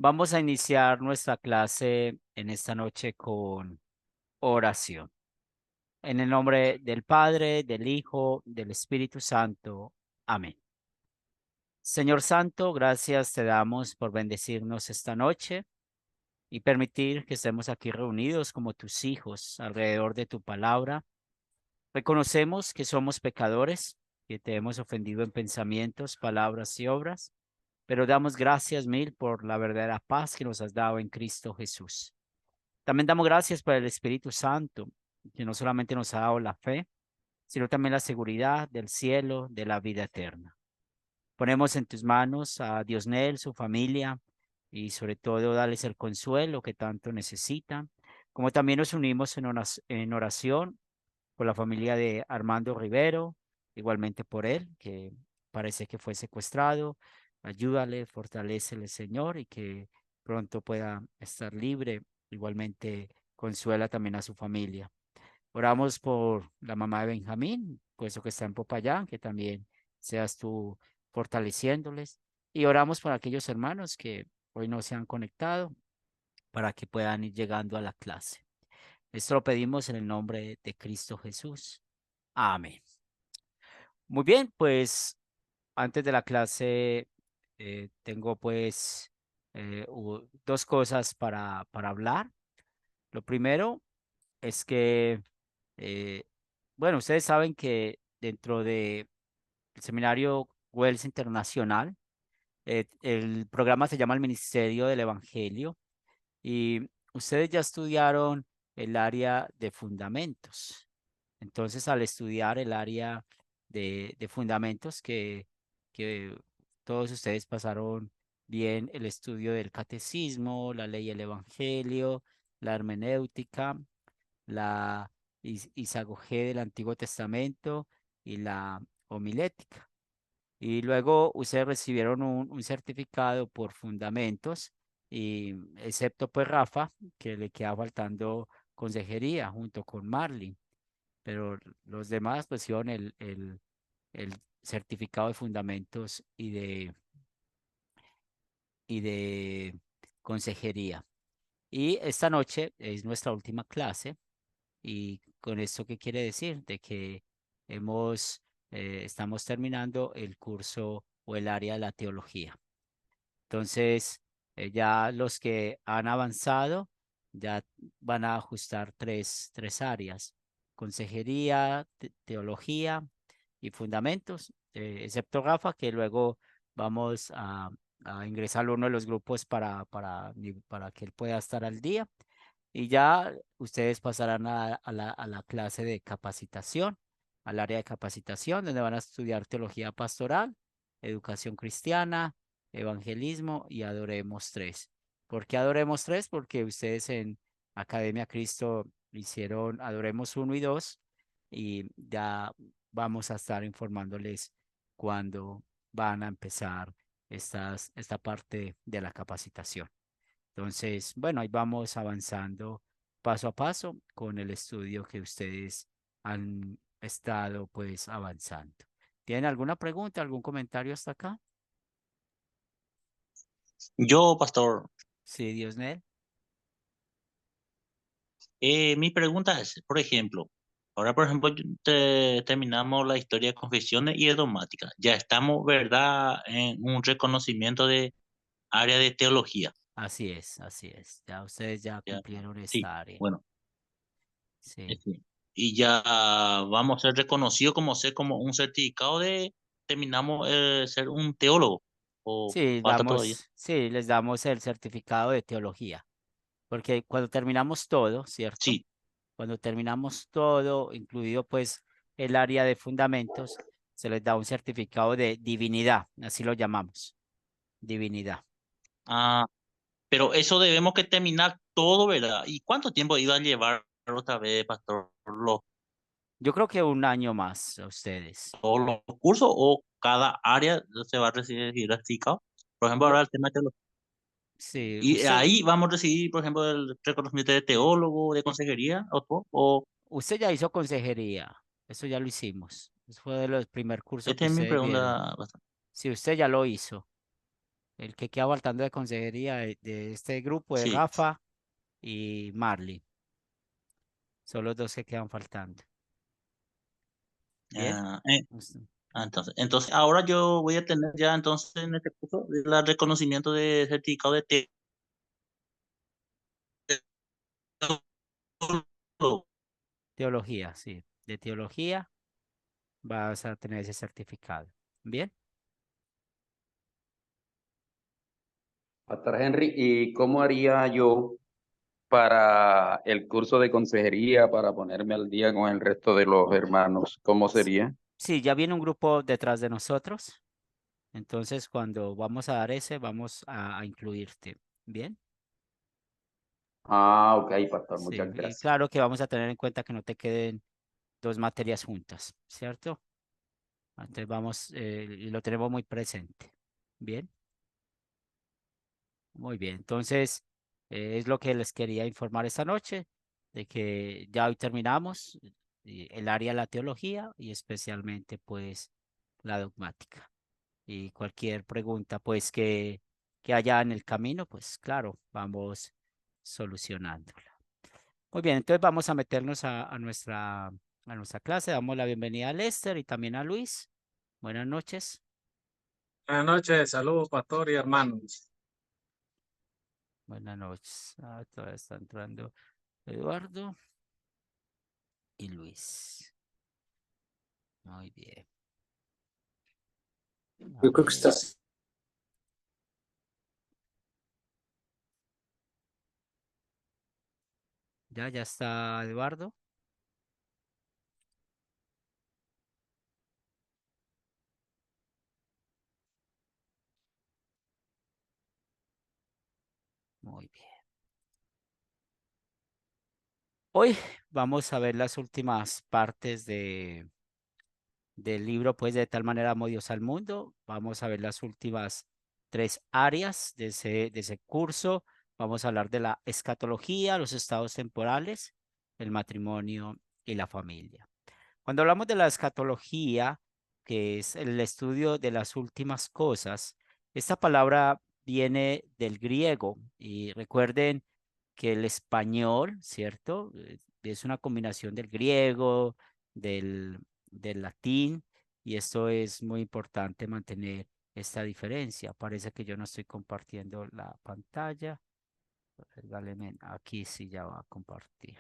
Vamos a iniciar nuestra clase en esta noche con oración. En el nombre del Padre, del Hijo, del Espíritu Santo. Amén. Señor Santo, gracias te damos por bendecirnos esta noche y permitir que estemos aquí reunidos como tus hijos alrededor de tu palabra. Reconocemos que somos pecadores, que te hemos ofendido en pensamientos, palabras y obras, pero damos gracias mil por la verdadera paz que nos has dado en Cristo Jesús. También damos gracias por el Espíritu Santo, que no solamente nos ha dado la fe, sino también la seguridad del cielo, de la vida eterna. Ponemos en tus manos a Diosnel, su familia, y sobre todo darles el consuelo que tanto necesitan, como también nos unimos en oración por la familia de Armando Rivero, igualmente por él, que parece que fue secuestrado. Ayúdale, fortalécele, Señor, y que pronto pueda estar libre. Igualmente consuela también a su familia. Oramos por la mamá de Benjamín, puesto que está en Popayán, que también seas tú fortaleciéndoles. Y oramos por aquellos hermanos que hoy no se han conectado para que puedan ir llegando a la clase. Esto lo pedimos en el nombre de Cristo Jesús. Amén. Muy bien, pues antes de la clase tengo pues dos cosas para hablar. Lo primero es que, eh, bueno, ustedes saben que dentro del seminario Wells Internacional, el programa se llama el Ministerio del Evangelio y ustedes ya estudiaron el área de fundamentos. Entonces, al estudiar el área de fundamentos, que todos ustedes pasaron bien el estudio del catecismo, la ley del evangelio, la hermenéutica, la isagogé del Antiguo Testamento y la homilética. Y luego ustedes recibieron un certificado por fundamentos, y excepto pues Rafa, que le queda faltando consejería junto con Marley, pero los demás pues hicieron el certificado de fundamentos y de consejería. Y esta noche es nuestra última clase. ¿Y con esto qué quiere decir? De que estamos terminando el curso o el área de la teología. Entonces, ya los que han avanzado ya van a ajustar tres áreas: consejería, teología y fundamentos, excepto Rafa, que luego vamos a ingresar a uno de los grupos para que él pueda estar al día. Y ya ustedes pasarán a la clase de capacitación, al área de capacitación, donde van a estudiar teología pastoral, educación cristiana, evangelismo y Adoremos tres. ¿Por qué Adoremos tres? Porque ustedes en Academia Cristo hicieron Adoremos uno y dos, y ya vamos a estar informándoles cuándo van a empezar esta parte de la capacitación. Entonces, bueno, ahí vamos avanzando paso a paso con el estudio que ustedes han estado pues avanzando. ¿Tienen alguna pregunta, algún comentario hasta acá? Yo, pastor, Sí, Diosnel. mi pregunta es, por ejemplo, ahora, por ejemplo, terminamos la historia de confesiones y de dogmática. Ya estamos, ¿verdad?, en un reconocimiento de área de teología. Así es, así es. Ya ustedes ya Ya. cumplieron Sí, esta área. bueno, Sí. sí. Y ya vamos a ser reconocidos como un certificado de terminamos ser un teólogo. ¿O Sí, falta todavía? sí, les damos el certificado de teología, porque cuando terminamos todo, ¿cierto? Sí. Cuando terminamos todo, incluido pues el área de fundamentos, se les da un certificado de divinidad, así lo llamamos, divinidad. Ah, pero eso debemos que terminar todo, ¿verdad? ¿Y cuánto tiempo iba a llevar otra vez, pastor, Yo creo que un año más a ustedes. todos los cursos o cada área se va a recibir certificado? Por ejemplo, No, ahora el tema de teología. sí, Y ahí vamos a recibir, por ejemplo, el reconocimiento de teólogo, de consejería, o usted ya hizo consejería, eso ya lo hicimos. Eso fue de los primer curso que esta es mi ustedes vieron. pregunta. Bastante. Sí, usted ya lo hizo. El que queda faltando de consejería de este grupo es Sí. Rafa y Marley. Son los dos que quedan faltando. Bien. Ah, Listo. entonces, ahora yo voy a tener ya entonces en este curso el reconocimiento de certificado de teólogo. Teología, sí. De teología vas a tener ese certificado. Bien. Pastor Henry, ¿y cómo haría yo para el curso de consejería para ponerme al día con el resto de los hermanos? ¿Cómo S- sería? Sí, ya viene un grupo detrás de nosotros. Entonces, cuando vamos a dar ese, vamos a incluirte. Bien. Ah, ok, pastor, Sí, muchas y gracias. claro que vamos a tener en cuenta que no te queden dos materias juntas, ¿cierto? Entonces vamos, y lo tenemos muy presente. Bien, muy bien. Entonces, es lo que les quería informar esta noche, de que ya hoy terminamos el área de la teología y especialmente pues la dogmática. Y cualquier pregunta pues que haya en el camino, pues claro, vamos solucionándola. Muy bien, entonces vamos a meternos a nuestra clase. Damos la bienvenida a Lester y también a Luis. Buenas noches. Buenas noches, saludos, pastor y hermanos. Buenas noches. Todavía está entrando Eduardo y Luis. Muy bien. A Yo creo que ver. estás. Ya está Eduardo. Muy bien. Hoy vamos a ver las últimas partes del libro, pues de tal manera amó Dios al mundo. Vamos a ver las últimas tres áreas de ese curso. Vamos a hablar de la escatología, los estados temporales, el matrimonio y la familia. Cuando hablamos de la escatología, que es el estudio de las últimas cosas, esta palabra viene del griego y recuerden que el español, ¿cierto? Es una combinación del griego, del latín y esto es muy importante mantener esta diferencia. Parece que yo no estoy compartiendo la pantalla. Regáleme, aquí sí ya va a compartir.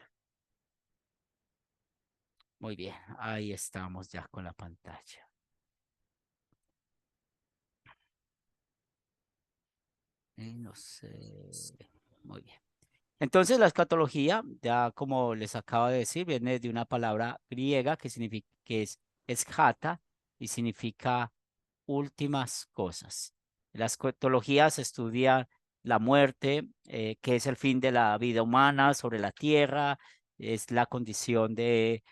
Muy bien, ahí estamos ya con la pantalla. No sé. Muy bien. Entonces, la escatología, ya como les acabo de decir, viene de una palabra griega que significa, que es eschata y significa últimas cosas. La escatología se estudia la muerte, que es el fin de la vida humana sobre la tierra, es la condición de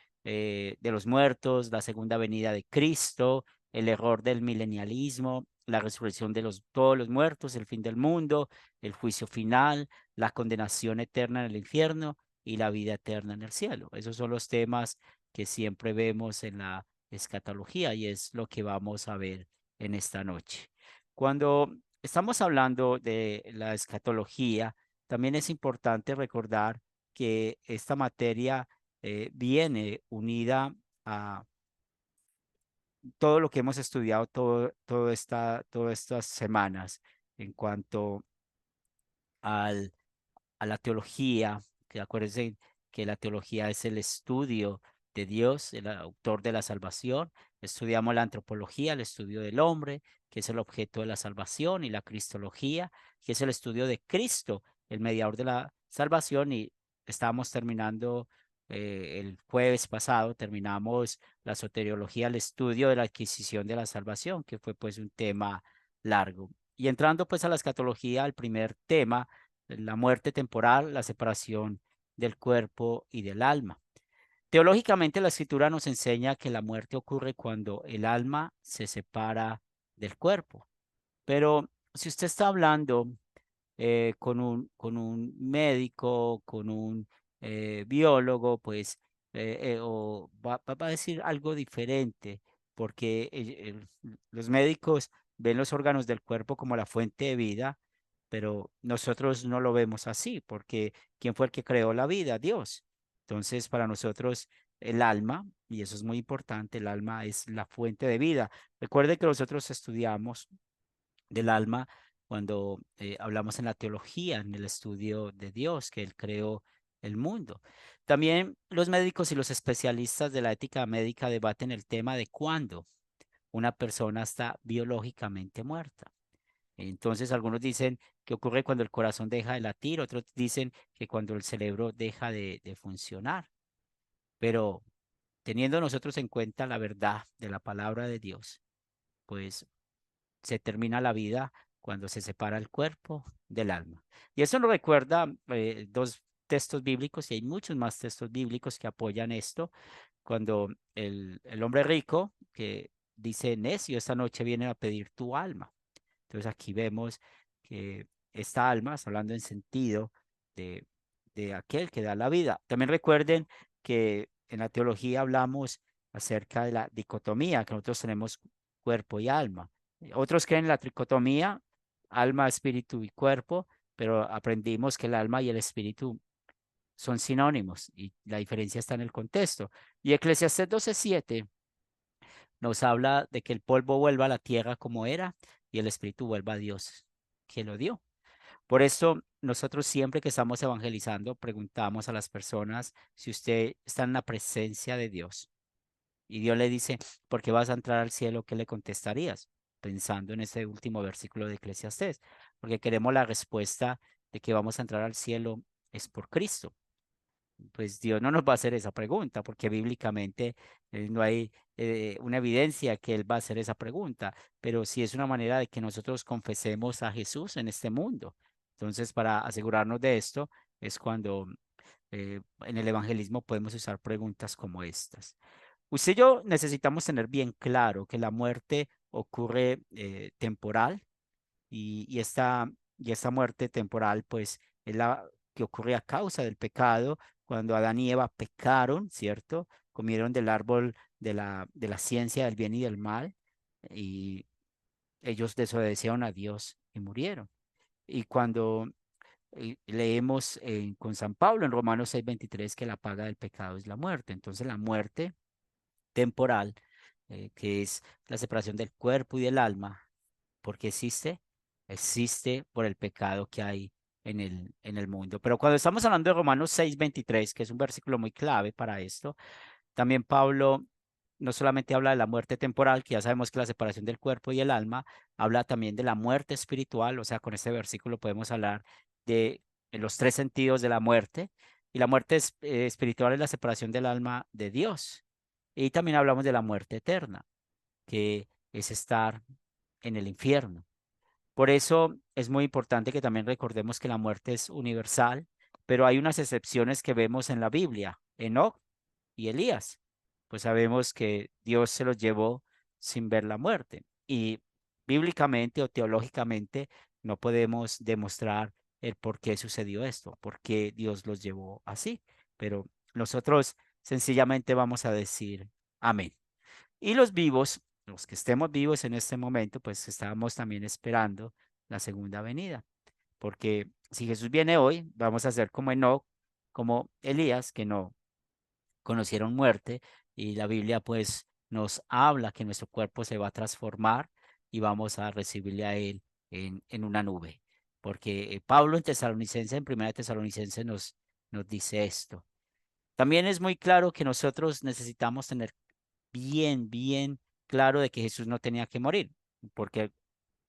los muertos, la segunda venida de Cristo, el error del milenialismo, la resurrección de todos los muertos, el fin del mundo, el juicio final, la condenación eterna en el infierno y la vida eterna en el cielo. Esos son los temas que siempre vemos en la escatología y es lo que vamos a ver en esta noche. Cuando estamos hablando de la escatología, también es importante recordar que esta materia viene unida a todo lo que hemos estudiado todas estas semanas en cuanto al a la teología, que acuérdense que la teología es el estudio de Dios, el autor de la salvación. Estudiamos la antropología, el estudio del hombre, que es el objeto de la salvación, y la cristología, que es el estudio de Cristo, el mediador de la salvación. Y estábamos terminando el jueves pasado, terminamos la soteriología, el estudio de la adquisición de la salvación, que fue pues un tema largo. Y entrando pues a la escatología, el primer tema, la muerte temporal, la separación del cuerpo y del alma. Teológicamente, la escritura nos enseña que la muerte ocurre cuando el alma se separa del cuerpo. Pero si usted está hablando con un médico, con un biólogo, pues o va a decir algo diferente, porque los médicos ven los órganos del cuerpo como la fuente de vida, pero nosotros no lo vemos así, porque ¿quién fue el que creó la vida? Dios. Entonces, para nosotros, el alma, y eso es muy importante, el alma es la fuente de vida. Recuerde que nosotros estudiamos del alma cuando hablamos en la teología, en el estudio de Dios, que Él creó el mundo. También los médicos y los especialistas de la ética médica debaten el tema de cuándo una persona está biológicamente muerta. Entonces, algunos dicen que ocurre cuando el corazón deja de latir, otros dicen que cuando el cerebro deja de funcionar. Pero teniendo nosotros en cuenta la verdad de la palabra de Dios, pues se termina la vida cuando se separa el cuerpo del alma. Y eso nos recuerda dos textos bíblicos, y hay muchos más textos bíblicos que apoyan esto, cuando el hombre rico que dice, necio, esta noche viene a pedir tu alma. Entonces aquí vemos que esta alma está hablando en sentido de, de aquel que da la vida. También recuerden que en la teología hablamos acerca de la dicotomía, que nosotros tenemos cuerpo y alma. Otros creen en la tricotomía, alma, espíritu y cuerpo, pero aprendimos que el alma y el espíritu son sinónimos y la diferencia está en el contexto. Y Eclesiastés 12:7 nos habla de que el polvo vuelva a la tierra como era y el espíritu vuelva a Dios que lo dio. Por eso nosotros siempre que estamos evangelizando preguntamos a las personas si usted está en la presencia de Dios y Dios le dice, ¿por qué vas a entrar al cielo? ¿Qué le contestarías? Pensando en ese último versículo de Eclesiastés, porque queremos la respuesta de que vamos a entrar al cielo es por Cristo. Pues Dios no nos va a hacer esa pregunta, porque bíblicamente no hay una evidencia que Él va a hacer esa pregunta, pero sí es una manera de que nosotros confesemos a Jesús en este mundo. Entonces, para asegurarnos de esto, es cuando en el evangelismo podemos usar preguntas como estas. Usted y yo necesitamos tener bien claro que la muerte ocurre temporal y esta muerte temporal, pues, es la que ocurre a causa del pecado, cuando Adán y Eva pecaron, ¿cierto? Comieron del árbol de la ciencia del bien y del mal, y ellos desobedecieron a Dios y murieron. Y cuando leemos con San Pablo en Romanos 6:23 que la paga del pecado es la muerte, entonces la muerte temporal, que es la separación del cuerpo y del alma, ¿por qué existe? Existe por el pecado que hay en el mundo. Pero cuando estamos hablando de Romanos 6:23, que es un versículo muy clave para esto, también Pablo no solamente habla de la muerte temporal, que ya sabemos que la separación del cuerpo y el alma, habla también de la muerte espiritual, o sea, con este versículo podemos hablar de los tres sentidos de la muerte, y la muerte espiritual es la separación del alma de Dios. Y también hablamos de la muerte eterna, que es estar en el infierno. Por eso es muy importante que también recordemos que la muerte es universal, pero hay unas excepciones que vemos en la Biblia. Enoc y Elías, pues sabemos que Dios se los llevó sin ver la muerte. Y bíblicamente o teológicamente no podemos demostrar el por qué sucedió esto, por qué Dios los llevó así. Pero nosotros sencillamente vamos a decir amén. Y los vivos, los que estemos vivos en este momento, pues estábamos también esperando la segunda venida. Porque si Jesús viene hoy, vamos a ser como Enoc, como Elías, que no conocieron muerte, y la Biblia pues nos habla que nuestro cuerpo se va a transformar y vamos a recibirle a Él en una nube. Porque Pablo en Tesalonicense, en Primera Tesalonicense nos dice esto. También es muy claro que nosotros necesitamos tener bien claro de que Jesús no tenía que morir, porque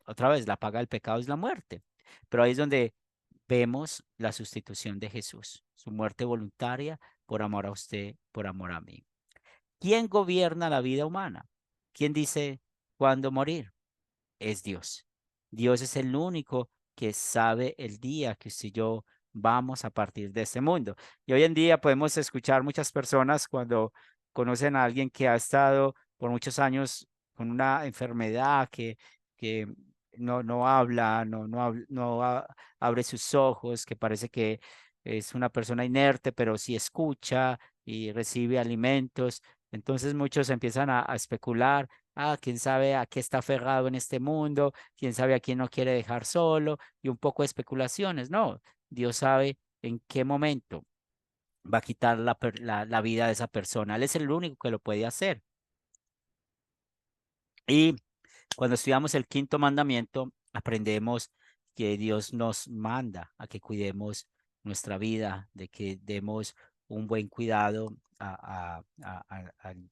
otra vez la paga del pecado es la muerte. Pero ahí es donde vemos la sustitución de Jesús, su muerte voluntaria por amor a usted, por amor a mí. ¿Quién gobierna la vida humana? ¿Quién dice cuándo morir? Es Dios. Dios es el único que sabe el día que usted y yo vamos a partir de este mundo. Y hoy en día podemos escuchar muchas personas cuando conocen a alguien que ha estado por muchos años con una enfermedad que no habla, abre sus ojos, que parece que es una persona inerte, pero sí escucha y recibe alimentos. Entonces muchos empiezan a especular quién sabe a qué está aferrado en este mundo, quién sabe a quién no quiere dejar solo y un poco de especulaciones. No, Dios sabe en qué momento va a quitar la vida de esa persona. Él es el único que lo puede hacer. Y cuando estudiamos el quinto mandamiento, aprendemos que Dios nos manda a que cuidemos nuestra vida, de que demos un buen cuidado a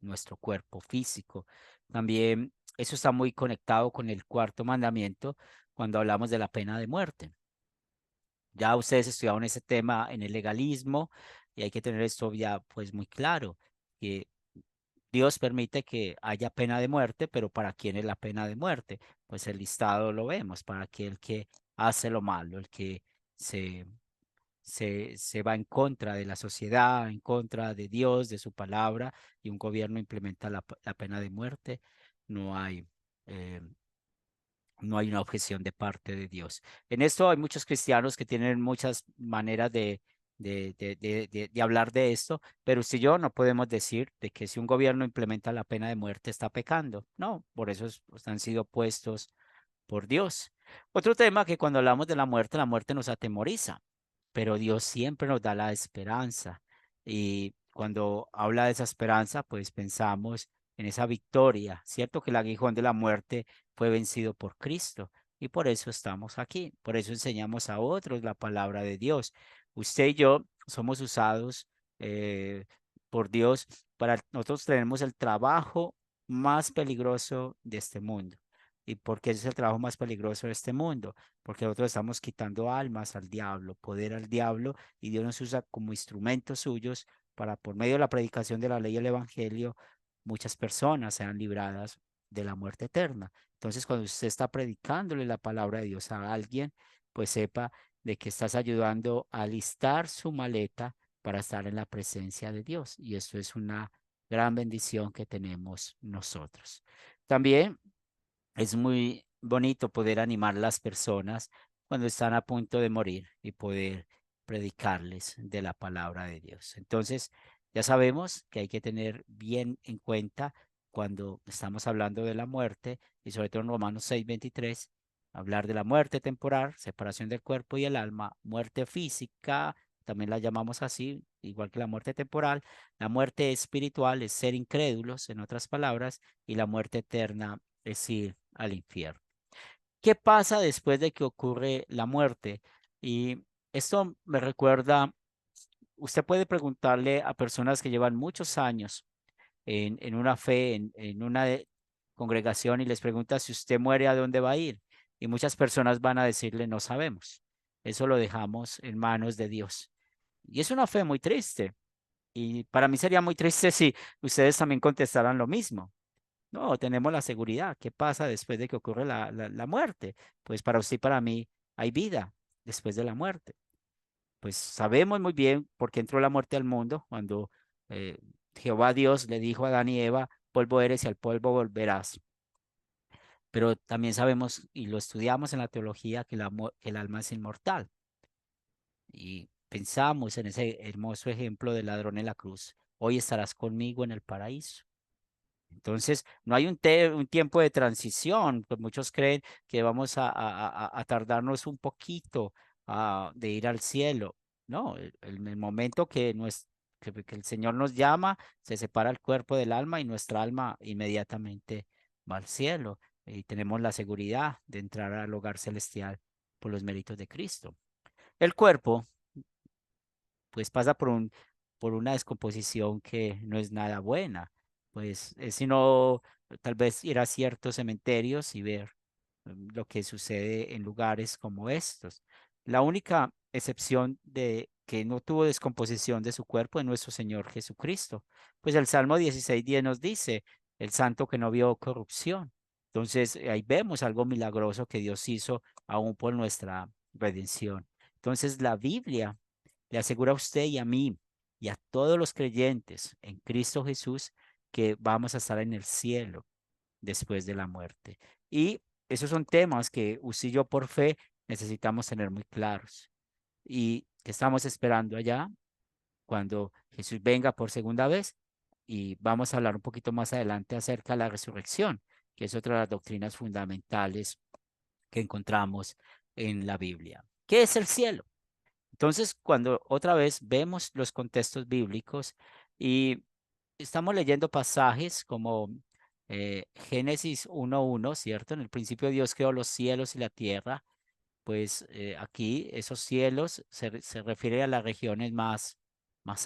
nuestro cuerpo físico. También eso está muy conectado con el cuarto mandamiento cuando hablamos de la pena de muerte. Ya ustedes estudiaron ese tema en el legalismo y hay que tener esto ya pues muy claro, que Dios permite que haya pena de muerte, pero ¿para quién es la pena de muerte? Pues el listado lo vemos, para aquel que hace lo malo, el que se, se va en contra de la sociedad, en contra de Dios, de su palabra, y un gobierno implementa la pena de muerte, no hay, eh, no hay una objeción de parte de Dios. En esto hay muchos cristianos que tienen muchas maneras de hablar de esto, pero usted y yo no podemos decir de que si un gobierno implementa la pena de muerte está pecando. No, por eso han sido puestos por Dios. Otro tema que cuando hablamos de la muerte nos atemoriza, pero Dios siempre nos da la esperanza. Y cuando habla de esa esperanza, pues pensamos en esa victoria, ¿cierto? Que el aguijón de la muerte fue vencido por Cristo. Y por eso estamos aquí, por eso enseñamos a otros la palabra de Dios. Usted y yo somos usados por Dios nosotros tenemos el trabajo más peligroso de este mundo. ¿Y por qué es el trabajo más peligroso de este mundo? Porque nosotros estamos quitando almas al diablo, poder al diablo, y Dios nos usa como instrumentos suyos para, por medio de la predicación de la ley y el evangelio, muchas personas sean libradas de la muerte eterna. Entonces, cuando usted está predicándole la palabra de Dios a alguien, pues sepa de que estás ayudando a alistar su maleta para estar en la presencia de Dios. Y esto es una gran bendición que tenemos nosotros. También es muy bonito poder animar a las personas cuando están a punto de morir y poder predicarles de la palabra de Dios. Entonces, ya sabemos que hay que tener bien en cuenta cuando estamos hablando de la muerte y sobre todo en Romanos 6:23, hablar de la muerte temporal, separación del cuerpo y el alma, muerte física, también la llamamos así, igual que la muerte temporal. La muerte espiritual es ser incrédulos, en otras palabras, y la muerte eterna es ir al infierno. ¿Qué pasa después de que ocurre la muerte? Y esto me recuerda, usted puede preguntarle a personas que llevan muchos años en una fe, en una congregación y les pregunta si usted muere, ¿a dónde va a ir? Y muchas personas van a decirle, no sabemos. Eso lo dejamos en manos de Dios. Y es una fe muy triste. Y para mí sería muy triste si ustedes también contestaran lo mismo. No, tenemos la seguridad. ¿Qué pasa después de que ocurre la muerte? Pues para usted y para mí hay vida después de la muerte. Pues sabemos muy bien por qué entró la muerte al mundo cuando eh, Jehová Dios le dijo a Adán y Eva, polvo eres y al polvo volverás. Pero también sabemos y lo estudiamos en la teología que el alma es inmortal. Y pensamos en ese hermoso ejemplo del ladrón en la cruz. Hoy estarás conmigo en el paraíso. Entonces, no hay un tiempo de transición, pues muchos creen que vamos a tardarnos un poquito de ir al cielo. No, el momento que el Señor nos llama, se separa el cuerpo del alma y nuestra alma inmediatamente va al cielo. Y tenemos la seguridad de entrar al hogar celestial por los méritos de Cristo. El cuerpo pues pasa por una descomposición que no es nada buena. Pues es sino tal vez ir a ciertos cementerios y ver lo que sucede en lugares como estos. La única excepción de que no tuvo descomposición de su cuerpo es nuestro Señor Jesucristo. Pues el Salmo 16:10 nos dice, el santo que no vio corrupción. Entonces ahí vemos algo milagroso que Dios hizo aún por nuestra redención. Entonces la Biblia le asegura a usted y a mí y a todos los creyentes en Cristo Jesús que vamos a estar en el cielo después de la muerte. Y esos son temas que usted y yo por fe necesitamos tener muy claros. Y que estamos esperando allá cuando Jesús venga por segunda vez. Y vamos a hablar un poquito más adelante acerca de la resurrección. que es otra de las doctrinas fundamentales que encontramos en la Biblia. ¿Qué es el cielo? Entonces, cuando otra vez vemos los contextos bíblicos y estamos leyendo pasajes como Génesis 1:1, ¿cierto? En el principio Dios creó los cielos y la tierra, pues aquí esos cielos se refiere a las regiones más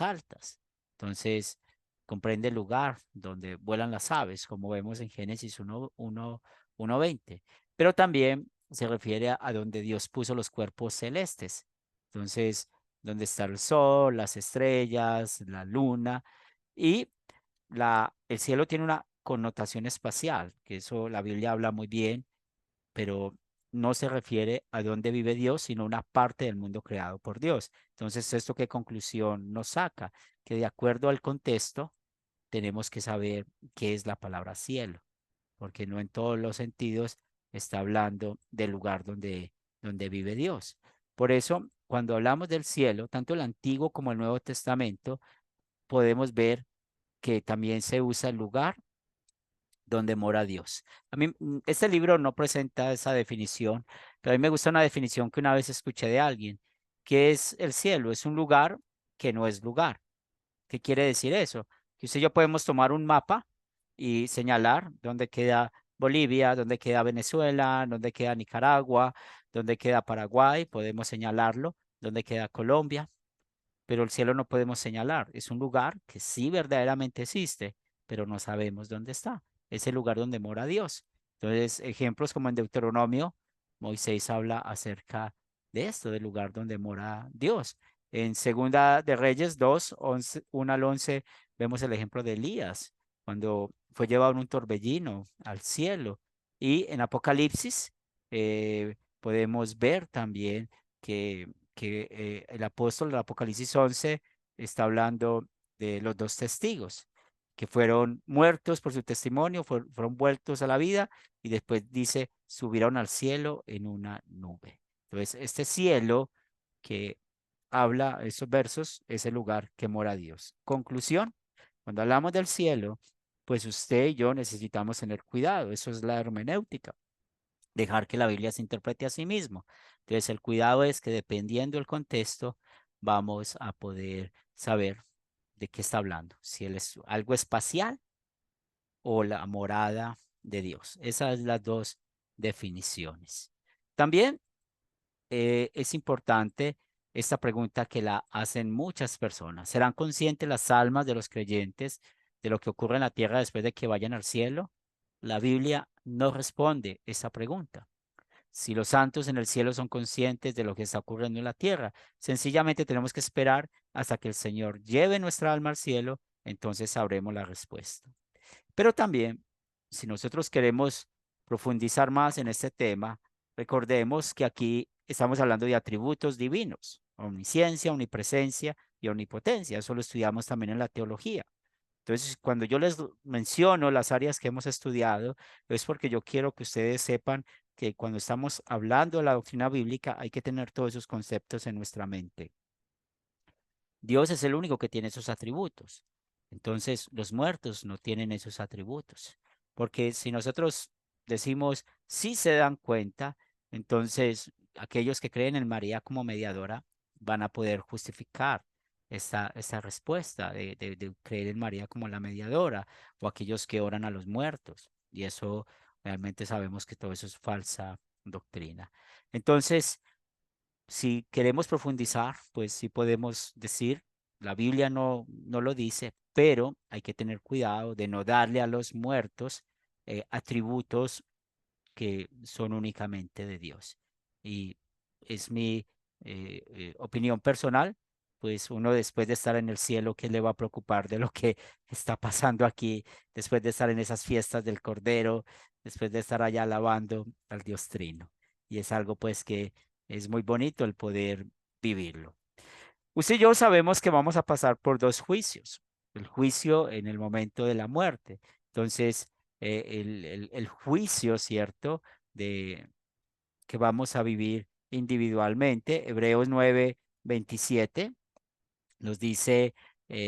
altas. Entonces, comprende el lugar donde vuelan las aves, como vemos en Génesis 1:20. Pero también se refiere a donde Dios puso los cuerpos celestes. Entonces, donde está el sol, las estrellas, la luna. Y el cielo tiene una connotación espacial, que eso la Biblia habla muy bien, pero no se refiere a dónde vive Dios, sino una parte del mundo creado por Dios. Entonces, ¿esto qué conclusión nos saca? Que de acuerdo al contexto, tenemos que saber qué es la palabra cielo, porque no en todos los sentidos está hablando del lugar donde vive Dios. Por eso, cuando hablamos del cielo, tanto el Antiguo como el Nuevo Testamento, podemos ver que también se usa el lugar donde mora Dios. A mí, este libro no presenta esa definición, pero a mí me gusta una definición que una vez escuché de alguien, que es el cielo, es un lugar que no es lugar. ¿Qué quiere decir eso? Que usted y yo podemos tomar un mapa y señalar dónde queda Bolivia, dónde queda Venezuela, dónde queda Nicaragua, dónde queda Paraguay, podemos señalarlo, dónde queda Colombia, pero el cielo no podemos señalar. Es un lugar que sí verdaderamente existe, pero no sabemos dónde está. Es el lugar donde mora Dios. Entonces, ejemplos como en Deuteronomio, Moisés habla acerca de esto, del lugar donde mora Dios. En Segunda de Reyes 2, 1 al 11, vemos el ejemplo de Elías, cuando fue llevado en un torbellino al cielo. Y en Apocalipsis podemos ver también que el apóstol del Apocalipsis 11 está hablando de los dos testigos que fueron muertos por su testimonio, fueron vueltos a la vida y después dice, subieron al cielo en una nube. Entonces, este cielo que habla esos versos es el lugar que mora Dios. Conclusión, cuando hablamos del cielo, pues usted y yo necesitamos tener cuidado, eso es la hermenéutica, dejar que la Biblia se interprete a sí mismo. Entonces, el cuidado es que dependiendo del contexto, vamos a poder saber de qué está hablando, si él es algo espacial o la morada de Dios. Esas son las dos definiciones. También es importante esta pregunta que la hacen muchas personas. ¿Serán conscientes las almas de los creyentes de lo que ocurre en la tierra después de que vayan al cielo? La Biblia no responde esa pregunta. Si los santos en el cielo son conscientes de lo que está ocurriendo en la tierra, sencillamente tenemos que esperar hasta que el Señor lleve nuestra alma al cielo, entonces sabremos la respuesta. Pero también, si nosotros queremos profundizar más en este tema, recordemos que aquí estamos hablando de atributos divinos, omnisciencia, omnipresencia y omnipotencia. Eso lo estudiamos también en la teología. Entonces, cuando yo les menciono las áreas que hemos estudiado, es porque yo quiero que ustedes sepan que cuando estamos hablando de la doctrina bíblica hay que tener todos esos conceptos en nuestra mente. Dios es el único que tiene esos atributos. Entonces, los muertos no tienen esos atributos. Porque si nosotros decimos, sí se dan cuenta, entonces aquellos que creen en María como mediadora van a poder justificar esta respuesta de creer en María como la mediadora, o aquellos que oran a los muertos. Y eso realmente sabemos que todo eso es falsa doctrina. Entonces, si queremos profundizar, pues sí podemos decir, la Biblia no lo dice, pero hay que tener cuidado de no darle a los muertos atributos que son únicamente de Dios. Y es mi opinión personal, pues uno después de estar en el cielo, ¿qué le va a preocupar de lo que está pasando aquí, después de estar en esas fiestas del Cordero, después de estar allá alabando al Dios Trino? Y es algo pues que es muy bonito el poder vivirlo. Usted y yo sabemos que vamos a pasar por dos juicios. El juicio en el momento de la muerte. Entonces, el juicio, ¿cierto? De que vamos a vivir individualmente. Hebreos 9:27 nos dice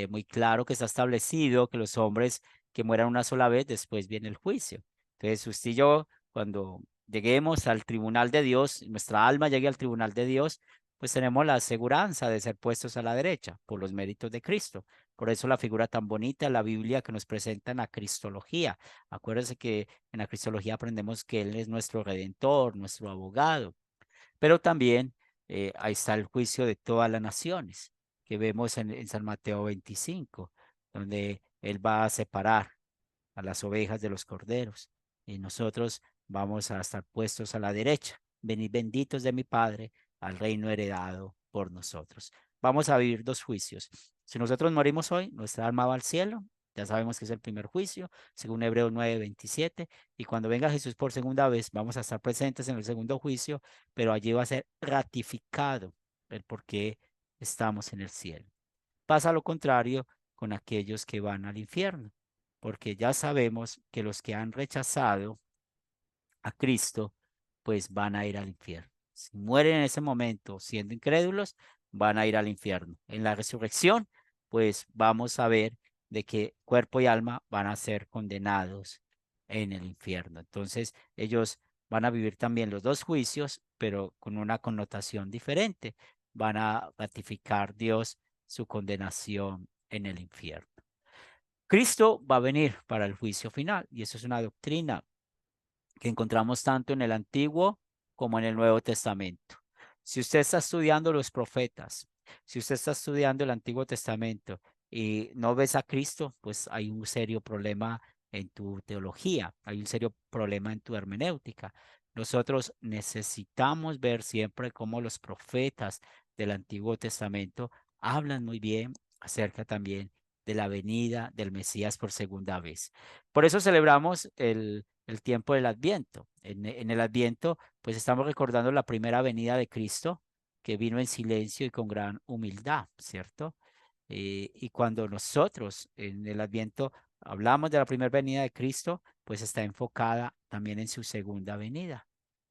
muy claro que está establecido que los hombres que mueran una sola vez, después viene el juicio. Entonces, usted y yo, cuando lleguemos al tribunal de Dios, nuestra alma llegue al tribunal de Dios, pues tenemos la aseguranza de ser puestos a la derecha por los méritos de Cristo. Por eso la figura tan bonita en la Biblia que nos presenta en la cristología. Acuérdense que en la cristología aprendemos que Él es nuestro redentor, nuestro abogado. Pero también ahí está el juicio de todas las naciones que vemos en San Mateo 25, donde Él va a separar a las ovejas de los corderos y nosotros vamos a estar puestos a la derecha. Venid benditos de mi Padre al reino heredado por nosotros. Vamos a vivir dos juicios. Si nosotros morimos hoy, nuestra alma va al cielo. Ya sabemos que es el primer juicio, según Hebreos 9:27. Y cuando venga Jesús por segunda vez, vamos a estar presentes en el segundo juicio, pero allí va a ser ratificado el por qué estamos en el cielo. Pasa lo contrario con aquellos que van al infierno, porque ya sabemos que los que han rechazado a Cristo, pues van a ir al infierno. Si mueren en ese momento siendo incrédulos, van a ir al infierno. En la resurrección, pues vamos a ver de que cuerpo y alma van a ser condenados en el infierno. Entonces, ellos van a vivir también los dos juicios, pero con una connotación diferente. Van a ratificar Dios su condenación en el infierno. Cristo va a venir para el juicio final y eso es una doctrina que encontramos tanto en el Antiguo como en el Nuevo Testamento. Si usted está estudiando los profetas, si usted está estudiando el Antiguo Testamento y no ves a Cristo, pues hay un serio problema en tu teología, hay un serio problema en tu hermenéutica. Nosotros necesitamos ver siempre cómo los profetas del Antiguo Testamento hablan muy bien acerca también de la venida del Mesías por segunda vez. Por eso celebramos el tiempo del Adviento. En el Adviento, pues estamos recordando la primera venida de Cristo, que vino en silencio y con gran humildad, ¿cierto? Y cuando nosotros en el Adviento hablamos de la primera venida de Cristo, pues está enfocada también en su segunda venida,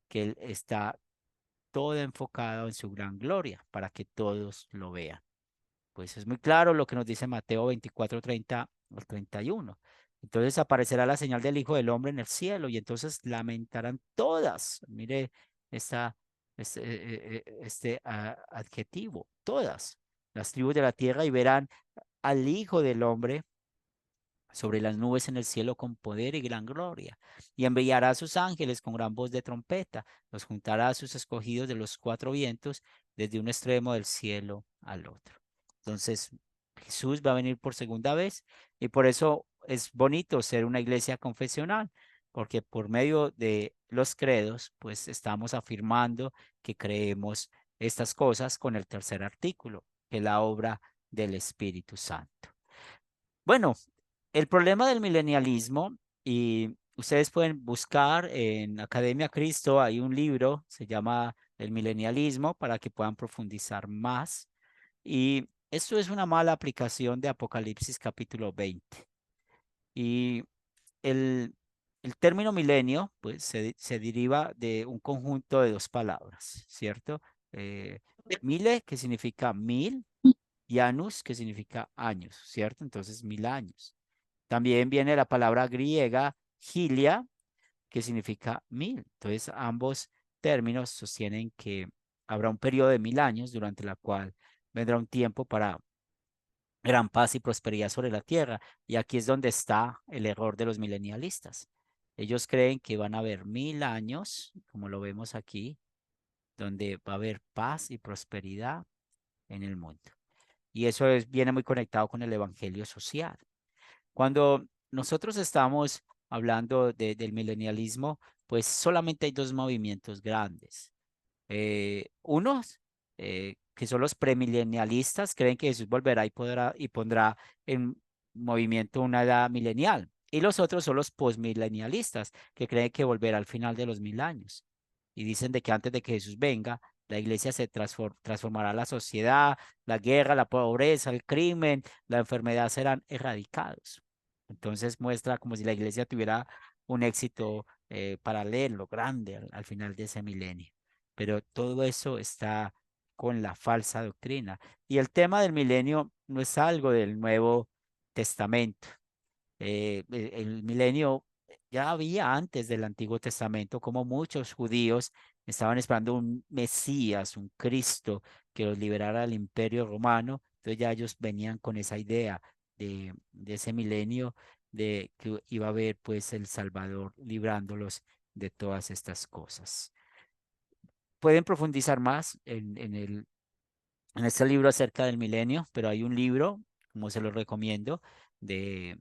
que Él está todo enfocado en su gran gloria para que todos lo vean. Pues es muy claro lo que nos dice Mateo 24:30 al 31. Entonces aparecerá la señal del Hijo del Hombre en el cielo y entonces lamentarán todas. Mire esta, este adjetivo, todas las tribus de la tierra y verán al Hijo del Hombre sobre las nubes en el cielo con poder y gran gloria, y enviará a sus ángeles con gran voz de trompeta, los juntará a sus escogidos de los cuatro vientos, desde un extremo del cielo al otro. Entonces, Jesús va a venir por segunda vez, y por eso es bonito ser una iglesia confesional, porque por medio de los credos, pues estamos afirmando que creemos estas cosas con el tercer artículo, que es la obra del Espíritu Santo. Bueno, el problema del milenialismo, y ustedes pueden buscar en Academia Cristo, hay un libro, se llama El milenialismo, para que puedan profundizar más. Y esto es una mala aplicación de Apocalipsis capítulo 20. Y el, el término milenio, pues se deriva de un conjunto de dos palabras, ¿cierto? Mile, que significa mil, y anus, que significa años, ¿cierto? Entonces, 1000 años. También viene la palabra griega gilia, que significa 1000. Entonces, ambos términos sostienen que habrá un periodo de 1000 años durante la cual vendrá un tiempo para gran paz y prosperidad sobre la tierra. Y aquí es donde está el error de los milenialistas. Ellos creen que van a haber 1000 años, como lo vemos aquí, donde va a haber paz y prosperidad en el mundo. Y eso viene muy conectado con el evangelio social. Cuando nosotros estamos hablando del milenialismo, pues solamente hay dos movimientos grandes. Unos que son los premilenialistas, creen que Jesús volverá y pondrá en movimiento una edad milenial. Y los otros son los postmilenialistas, que creen que volverá al final de los 1000 años. Y dicen de que antes de que Jesús venga, la iglesia se transformará la sociedad, la guerra, la pobreza, el crimen, la enfermedad serán erradicados. Entonces muestra como si la iglesia tuviera un éxito paralelo, grande al final de ese milenio. Pero todo eso está con la falsa doctrina. Y el tema del milenio no es algo del Nuevo Testamento. El milenio ya había antes del Antiguo Testamento, como muchos judíos estaban esperando un Mesías, un Cristo que los liberara del Imperio Romano. Entonces ya ellos venían con esa idea de ese milenio, de que iba a haber pues el Salvador librándolos de todas estas cosas. Pueden profundizar más en este libro acerca del milenio, pero hay un libro, como se lo recomiendo, de,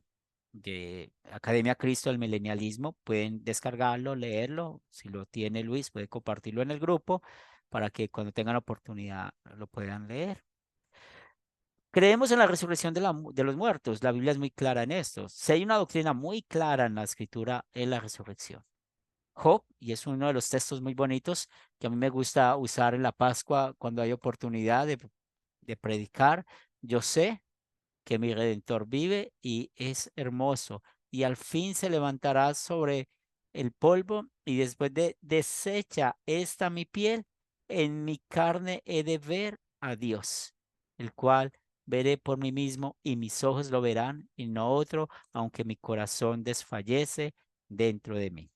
de Academia Cristo del Milenialismo. Pueden descargarlo, leerlo. Si lo tiene Luis, puede compartirlo en el grupo para que cuando tengan oportunidad lo puedan leer. Creemos en la resurrección de los muertos. La Biblia es muy clara en esto. Si hay una doctrina muy clara en la escritura, es la resurrección. Job, y es uno de los textos muy bonitos que a mí me gusta usar en la Pascua cuando hay oportunidad de predicar. Yo sé que mi Redentor vive y es hermoso, y al fin se levantará sobre el polvo, y después de desecha esta mi piel, en mi carne he de ver a Dios, el cual veré por mí mismo, y mis ojos lo verán, y no otro, aunque mi corazón desfallece dentro de mí.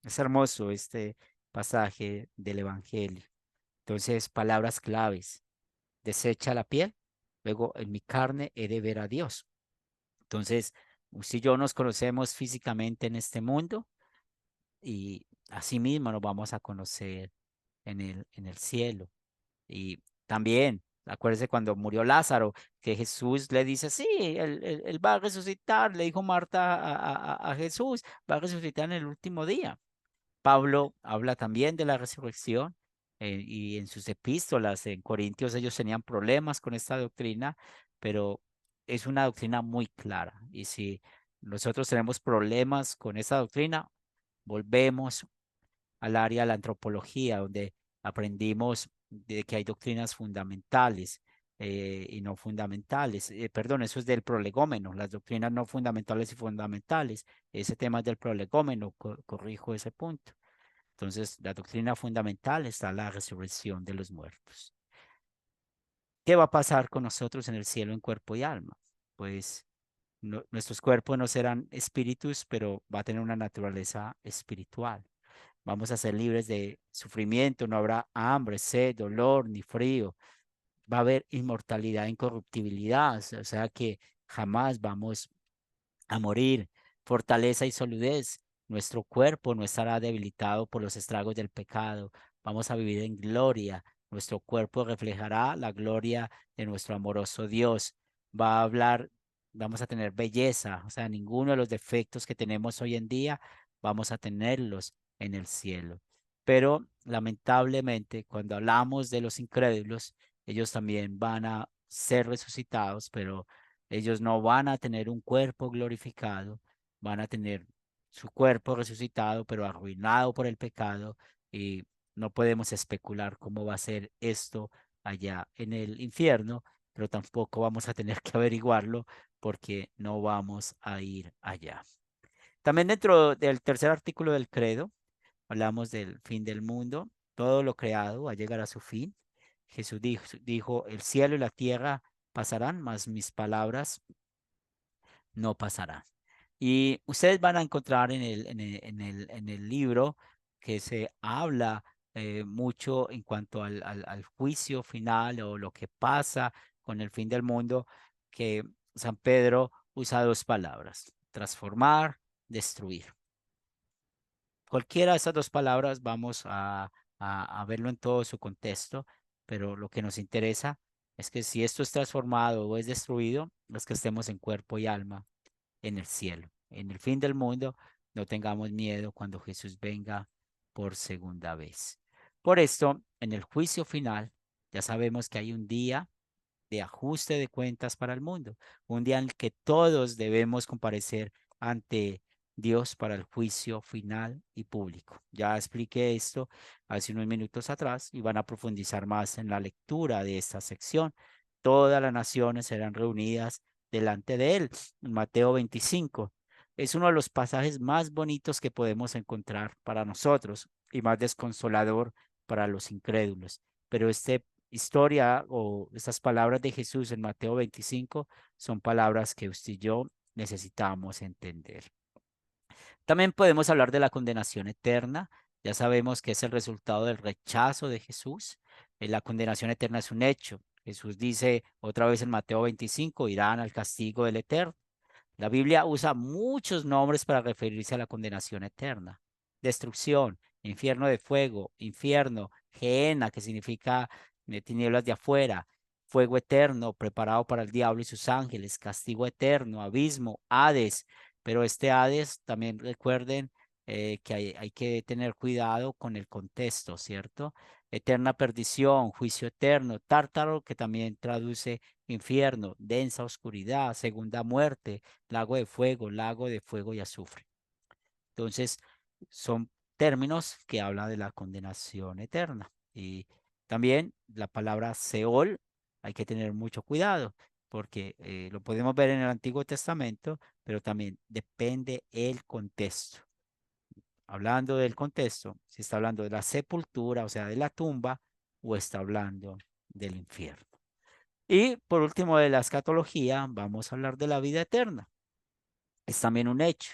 Es hermoso este pasaje del Evangelio. Entonces, palabras claves: desecha la piel, luego en mi carne he de ver a Dios. Entonces, usted y yo nos conocemos físicamente en este mundo, y así mismo nos vamos a conocer en el cielo. Y también, acuérdese cuando murió Lázaro, que Jesús le dice, sí, él va a resucitar, le dijo Marta a Jesús, va a resucitar en el último día. Pablo habla también de la resurrección, y en sus epístolas en Corintios ellos tenían problemas con esta doctrina, pero es una doctrina muy clara. Y si nosotros tenemos problemas con esta doctrina, volvemos al área de la antropología, donde aprendimos de que hay doctrinas fundamentales y no fundamentales. Perdón, eso es del prolegómeno, las doctrinas no fundamentales y fundamentales. Ese tema es del prolegómeno, corrijo ese punto. Entonces, la doctrina fundamental está la resurrección de los muertos. ¿Qué va a pasar con nosotros en el cielo en cuerpo y alma? Pues nuestros cuerpos no serán espíritus, pero va a tener una naturaleza espiritual. Vamos a ser libres de sufrimiento, no habrá hambre, sed, dolor, ni frío. Va a haber inmortalidad, incorruptibilidad, o sea que jamás vamos a morir. Fortaleza y solidez. Nuestro cuerpo no estará debilitado por los estragos del pecado. Vamos a vivir en gloria. Nuestro cuerpo reflejará la gloria de nuestro amoroso Dios. Va a hablar, vamos a tener belleza. O sea, ninguno de los defectos que tenemos hoy en día vamos a tenerlos en el cielo. Pero lamentablemente, cuando hablamos de los incrédulos, ellos también van a ser resucitados, pero ellos no van a tener un cuerpo glorificado, van a tener su cuerpo resucitado, pero arruinado por el pecado, y no podemos especular cómo va a ser esto allá en el infierno, pero tampoco vamos a tener que averiguarlo porque no vamos a ir allá. También dentro del tercer artículo del credo, hablamos del fin del mundo. Todo lo creado va a llegar a su fin. Jesús dijo, el cielo y la tierra pasarán, mas mis palabras no pasarán. Y ustedes van a encontrar en el libro que se habla mucho en cuanto al juicio final, o lo que pasa con el fin del mundo, que San Pedro usa dos palabras: transformar, destruir. Cualquiera de esas dos palabras vamos a verlo en todo su contexto, pero lo que nos interesa es que si esto es transformado o es destruido, es que estemos en cuerpo y alma en el cielo. En el fin del mundo, no tengamos miedo cuando Jesús venga por segunda vez. Por esto, en el juicio final, ya sabemos que hay un día de ajuste de cuentas para el mundo, un día en el que todos debemos comparecer ante Dios para el juicio final y público. Ya expliqué esto hace unos minutos atrás, y van a profundizar más en la lectura de esta sección. Todas las naciones serán reunidas delante de él. En Mateo 25 es uno de los pasajes más bonitos que podemos encontrar para nosotros, y más desconsolador para los incrédulos. Pero este historia, o estas palabras de Jesús en Mateo 25, son palabras que usted y yo necesitamos entender. También podemos hablar de la condenación eterna. Ya sabemos que es el resultado del rechazo de Jesús. La condenación eterna es un hecho. Jesús dice otra vez en Mateo 25, irán al castigo del eterno. La Biblia usa muchos nombres para referirse a la condenación eterna. Destrucción, infierno de fuego, infierno, gehenna, que significa tinieblas de afuera, fuego eterno preparado para el diablo y sus ángeles, castigo eterno, abismo, Hades. Pero este Hades, también recuerden que hay que tener cuidado con el contexto, ¿cierto? Eterna perdición, juicio eterno, tártaro, que también traduce infierno, densa oscuridad, segunda muerte, lago de fuego y azufre. Entonces, son términos que hablan de la condenación eterna. Y también la palabra Seol, hay que tener mucho cuidado, porque lo podemos ver en el Antiguo Testamento, pero también depende el contexto. Hablando del contexto, si está hablando de la sepultura, o sea, de la tumba, o está hablando del infierno. Y por último, de la escatología, vamos a hablar de la vida eterna. Es también un hecho.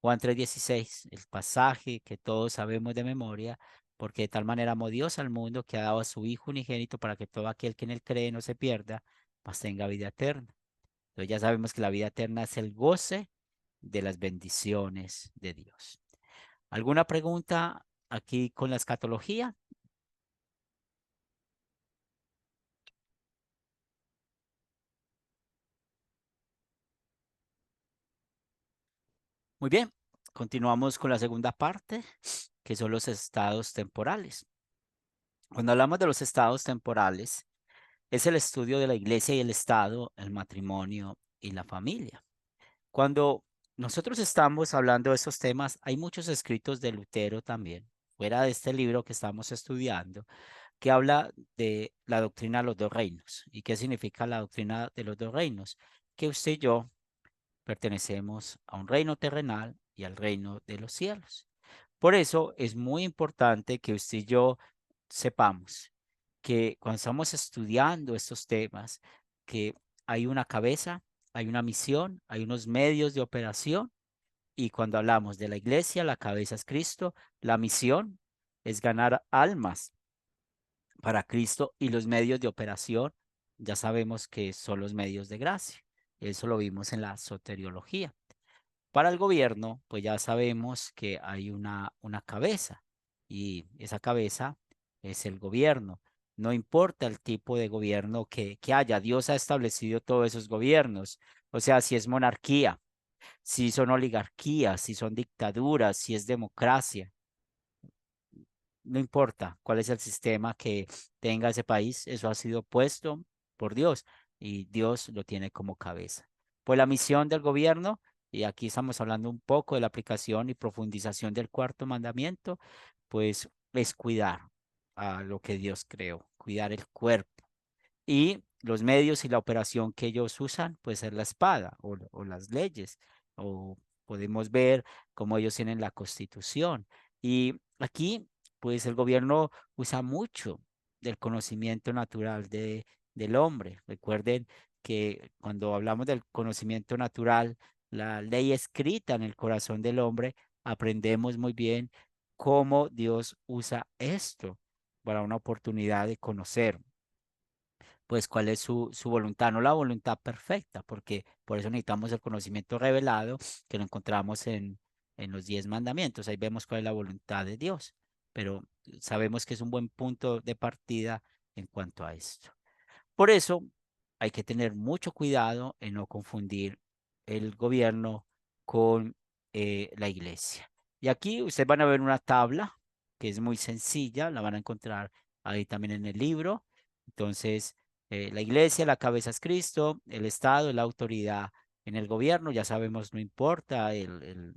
Juan 3:16, el pasaje que todos sabemos de memoria, porque de tal manera amó Dios al mundo que ha dado a su Hijo unigénito para que todo aquel que en él cree no se pierda, mas tenga vida eterna. Entonces ya sabemos que la vida eterna es el goce de las bendiciones de Dios. ¿Alguna pregunta aquí con la escatología? Muy bien, continuamos con la segunda parte, que son los estados temporales. Cuando hablamos de los estados temporales, es el estudio de la iglesia y el estado, el matrimonio y la familia. Cuando nosotros estamos hablando de esos temas, hay muchos escritos de Lutero también, fuera de este libro que estamos estudiando, que habla de la doctrina de los dos reinos. ¿Y qué significa la doctrina de los dos reinos? Que usted y yo pertenecemos a un reino terrenal y al reino de los cielos. Por eso es muy importante que usted y yo sepamos que cuando estamos estudiando estos temas, que hay una cabeza, hay una misión, hay unos medios de operación, y cuando hablamos de la iglesia, la cabeza es Cristo, la misión es ganar almas para Cristo y los medios de operación, ya sabemos que son los medios de gracia. Eso lo vimos en la soteriología. Para el gobierno, pues ya sabemos que hay una cabeza y esa cabeza es el gobierno. No importa el tipo de gobierno que haya, Dios ha establecido todos esos gobiernos. O sea, si es monarquía, si son oligarquías, si son dictaduras, si es democracia, no importa cuál es el sistema que tenga ese país, eso ha sido puesto por Dios y Dios lo tiene como cabeza. Pues la misión del gobierno, y aquí estamos hablando un poco de la aplicación y profundización del cuarto mandamiento, pues es cuidar a lo que Dios creó, cuidar el cuerpo. Y los medios y la operación que ellos usan, pues es la espada o las leyes, o podemos ver cómo ellos tienen la constitución. Y aquí, pues el gobierno usa mucho del conocimiento natural del hombre. Recuerden que cuando hablamos del conocimiento natural, la ley escrita en el corazón del hombre, aprendemos muy bien cómo Dios usa esto para una oportunidad de conocer pues cuál es su voluntad, no la voluntad perfecta, porque por eso necesitamos el conocimiento revelado que lo encontramos en los 10 mandamientos. Ahí vemos cuál es la voluntad de Dios, pero sabemos que es un buen punto de partida en cuanto a esto. Por eso hay que tener mucho cuidado en no confundir el gobierno con la iglesia. Y aquí ustedes van a ver una tabla que es muy sencilla, la van a encontrar ahí también en el libro. Entonces, la iglesia, la cabeza es Cristo, el Estado, la autoridad en el gobierno, ya sabemos, no importa el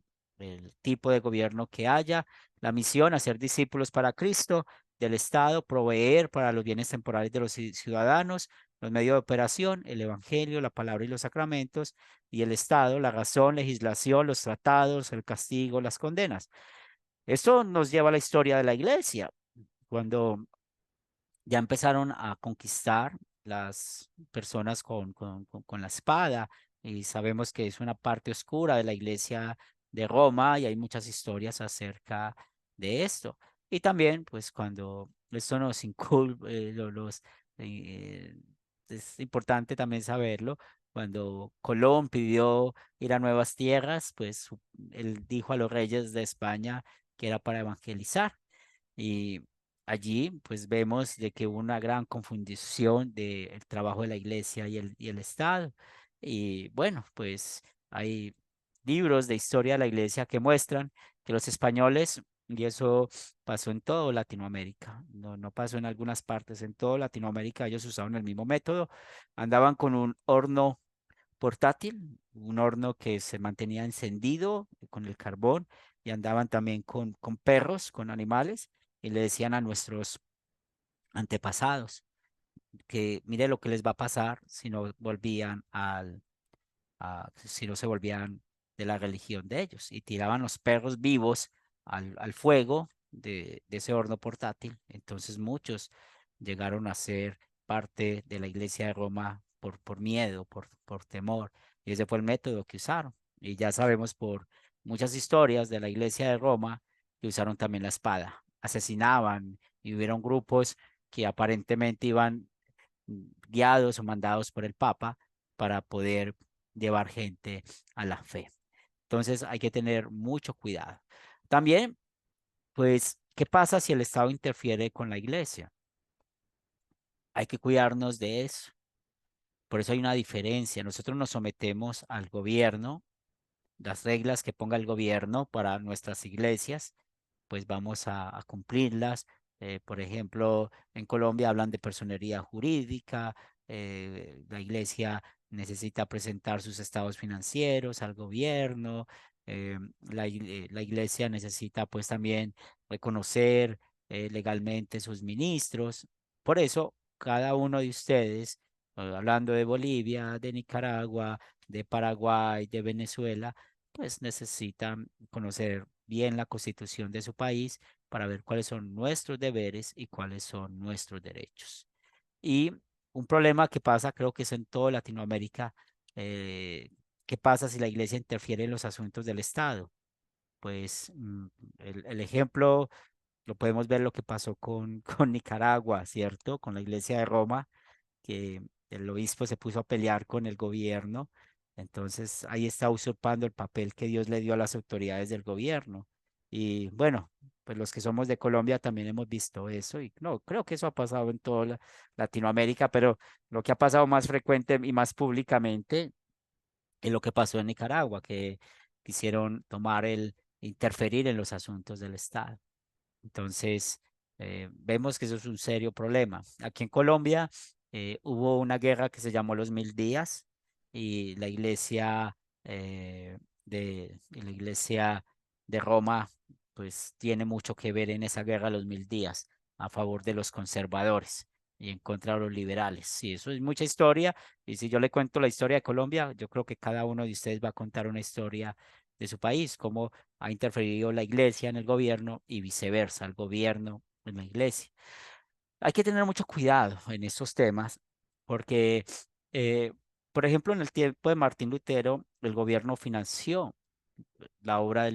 tipo de gobierno que haya, la misión, hacer discípulos para Cristo, del Estado, proveer para los bienes temporales de los ciudadanos, los medios de operación, el Evangelio, la palabra y los sacramentos, y el Estado, la razón, legislación, los tratados, el castigo, las condenas. Esto nos lleva a la historia de la iglesia, cuando ya empezaron a conquistar las personas con la espada, y sabemos que es una parte oscura de la iglesia de Roma y hay muchas historias acerca de esto. Y también, pues cuando esto nos inculca, es importante también saberlo, cuando Colón pidió ir a nuevas tierras, pues él dijo a los reyes de España que era para evangelizar. Y allí pues vemos de que hubo una gran confundición del trabajo de la iglesia y el Estado. Y bueno, pues hay libros de historia de la iglesia que muestran que los españoles, y eso pasó en todo Latinoamérica, no pasó en algunas partes, en todo Latinoamérica ellos usaban el mismo método, andaban con un horno portátil, un horno que se mantenía encendido con el carbón y andaban también con perros, con animales, y le decían a nuestros antepasados que mire lo que les va a pasar si no volvían si no se volvían de la religión de ellos y tiraban los perros vivos al fuego de ese horno portátil. Entonces muchos llegaron a ser parte de la iglesia de Roma por miedo, por temor. Y ese fue el método que usaron. Y ya sabemos por muchas historias de la iglesia de Roma que usaron también la espada. Asesinaban y hubieron grupos que aparentemente iban guiados o mandados por el Papa para poder llevar gente a la fe. Entonces hay que tener mucho cuidado. También, pues, ¿qué pasa si el Estado interfiere con la iglesia? Hay que cuidarnos de eso. Por eso hay una diferencia. Nosotros nos sometemos al gobierno, las reglas que ponga el gobierno para nuestras iglesias, pues vamos a cumplirlas. Por ejemplo, en Colombia hablan de personería jurídica, la iglesia necesita presentar sus estados financieros al gobierno, la iglesia necesita pues también reconocer legalmente sus ministros. Por eso, cada uno de ustedes, hablando de Bolivia, de Nicaragua, de Paraguay, de Venezuela, pues necesitan conocer bien la constitución de su país para ver cuáles son nuestros deberes y cuáles son nuestros derechos. Y un problema que pasa, creo que es en toda Latinoamérica, ¿qué pasa si la iglesia interfiere en los asuntos del Estado? Pues el ejemplo lo podemos ver lo que pasó con Nicaragua, ¿cierto? Con la iglesia de Roma, que el obispo se puso a pelear con el gobierno. Entonces ahí está usurpando el papel que Dios le dio a las autoridades del gobierno. Y bueno, pues los que somos de Colombia también hemos visto eso y no, creo que eso ha pasado en toda Latinoamérica, pero lo que ha pasado más frecuente y más públicamente es lo que pasó en Nicaragua, que quisieron interferir en los asuntos del Estado. Entonces, vemos que eso es un serio problema. Aquí en Colombia hubo una guerra que se llamó los 1000 días y la iglesia de Roma pues tiene mucho que ver en esa guerra de los 1000 días a favor de los conservadores y en contra de los liberales. Sí, eso es mucha historia y si yo le cuento la historia de Colombia, yo creo que cada uno de ustedes va a contar una historia de su país, cómo ha interferido la iglesia en el gobierno y viceversa, el gobierno en la iglesia. Hay que tener mucho cuidado en estos temas porque, eh, por ejemplo, en el tiempo de Martín Lutero, el gobierno financió la obra del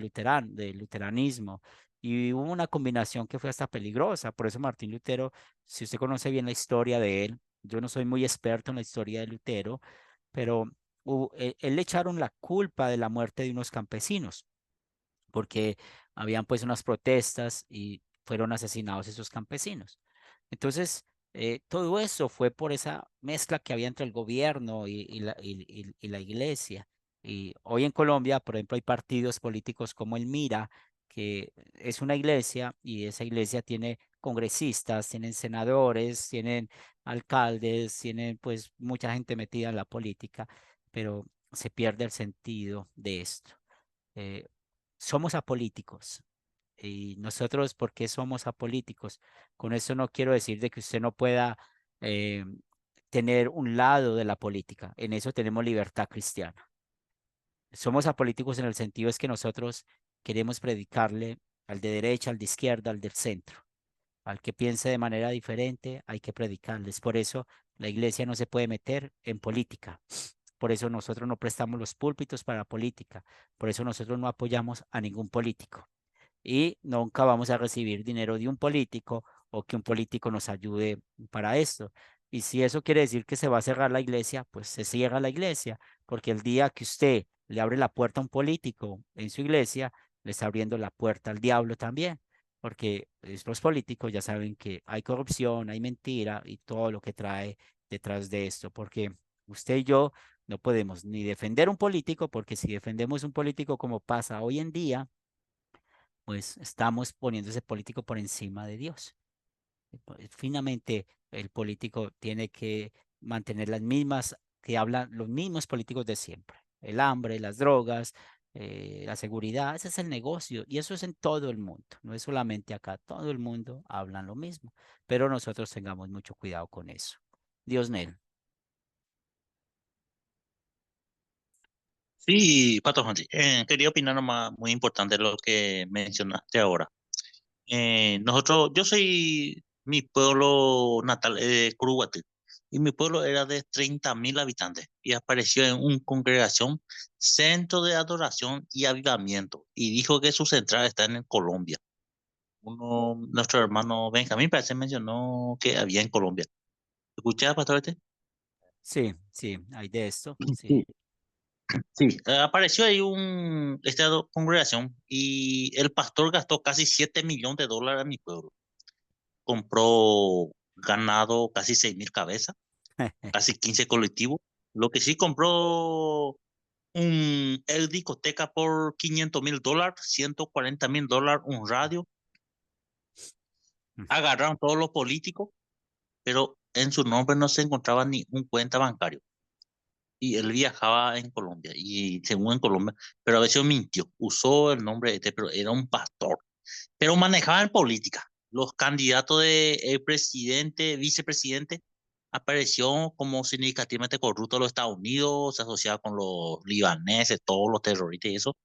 luteranismo y hubo una combinación que fue hasta peligrosa. Por eso Martín Lutero, si usted conoce bien la historia de él, yo no soy muy experto en la historia de Lutero, pero él le echaron la culpa de la muerte de unos campesinos porque habían pues unas protestas y fueron asesinados esos campesinos. Entonces, todo eso fue por esa mezcla que había entre el gobierno y la iglesia. Y hoy en Colombia, por ejemplo, hay partidos políticos como el MIRA, que es una iglesia y esa iglesia tiene congresistas, tienen senadores, tienen alcaldes, tienen pues mucha gente metida en la política, pero se pierde el sentido de esto. Eh, Somos apolíticos. Y nosotros, ¿por qué somos apolíticos? Con eso no quiero decir de que usted no pueda eh, tener un lado de la política. En eso tenemos libertad cristiana. Somos apolíticos en el sentido es que nosotros queremos predicarle al de derecha, al de izquierda, al del centro. Al que piense de manera diferente, hay que predicarles. Por eso la iglesia no se puede meter en política. Por eso nosotros no prestamos los púlpitos para la política. Por eso nosotros no apoyamos a ningún político. Y nunca vamos a recibir dinero de un político o que un político nos ayude para esto. Y si eso quiere decir que se va a cerrar la iglesia, pues se cierra la iglesia, porque el día que usted le abre la puerta a un político en su iglesia, le está abriendo la puerta al diablo también, porque los políticos ya saben que hay corrupción, hay mentira y todo lo que trae detrás de esto, porque usted y yo no podemos ni defender un político, porque si defendemos un político como pasa hoy en día, pues estamos poniendo ese político por encima de Dios. Finalmente, el político tiene que mantener las mismas que hablan los mismos políticos de siempre. El hambre, las drogas, la seguridad, ese es el negocio y eso es en todo el mundo, no es solamente acá, todo el mundo hablan lo mismo, pero nosotros tengamos mucho cuidado con eso. Dios Nel. Sí, Pato Juanchi, quería opinar nomás muy importante lo que mencionaste ahora. Yo soy, mi pueblo natal es de Curuguaty, y mi pueblo era de 30.000 habitantes y apareció en una congregación, centro de adoración y avivamiento, y dijo que su central está en Colombia. Nuestro hermano Benjamín parece mencionó que había en Colombia. ¿Escuchás, pastor? Sí, sí, hay de esto, sí. Sí, sí, apareció ahí congregación y el pastor gastó casi 7 millones de dólares en mi pueblo. Compró ganado casi 6.000 cabezas, casi 15 colectivos. Lo que sí compró el discoteca por 500.000 dólares, 140.000 dólares, un radio. Agarraron todos los políticos, pero en su nombre no se encontraba ni un cuenta bancario. Y él viajaba en Colombia, y según en Colombia, pero a veces mintió, usó el nombre pero era un pastor, pero manejaba en política. Los candidatos de presidente, vicepresidente, apareció como significativamente corrupto de los Estados Unidos, se asociaba con los libaneses, todos los terroristas y eso.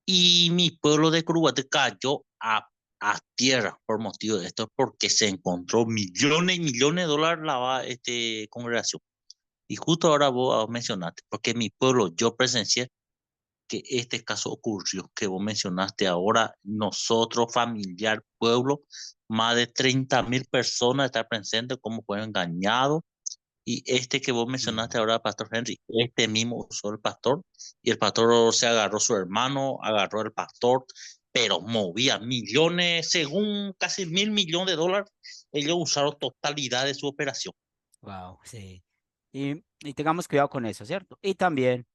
Y mi pueblo de Curuguaty cayó a tierra por motivo de esto, porque se encontró millones y millones de dólares congregación. Y justo ahora vos mencionaste, porque en mi pueblo yo presencié que este caso ocurrió, que vos mencionaste ahora, nosotros, familiar, pueblo, más de 30.000 personas están presentes, como fueron engañados. Y este que vos mencionaste ahora, Pastor Henry, este mismo usó el pastor, y el pastor se agarró su hermano, agarró el pastor, pero movía millones, según casi 1.000 millones de dólares, ellos usaron totalidad de su operación. Wow, sí. Y tengamos cuidado con eso, ¿cierto? Y también,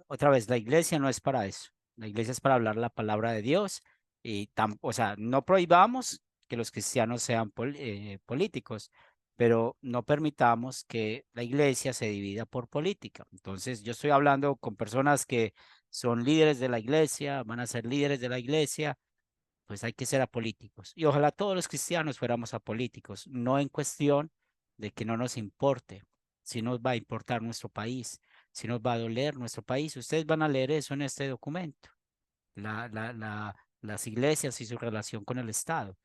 otra vez, la iglesia no es para eso. La iglesia es para hablar la palabra de Dios y, o sea, no prohibamos que los cristianos sean políticos, pero no permitamos que la iglesia se divida por política. Entonces, yo estoy hablando con personas que son líderes de la iglesia, van a ser líderes de la iglesia, pues hay que ser apolíticos. Y ojalá todos los cristianos fuéramos apolíticos, no en cuestión de que no nos importe, si nos va a importar nuestro país, si nos va a doler nuestro país. Ustedes van a leer eso en este documento, las iglesias y su relación con el Estado.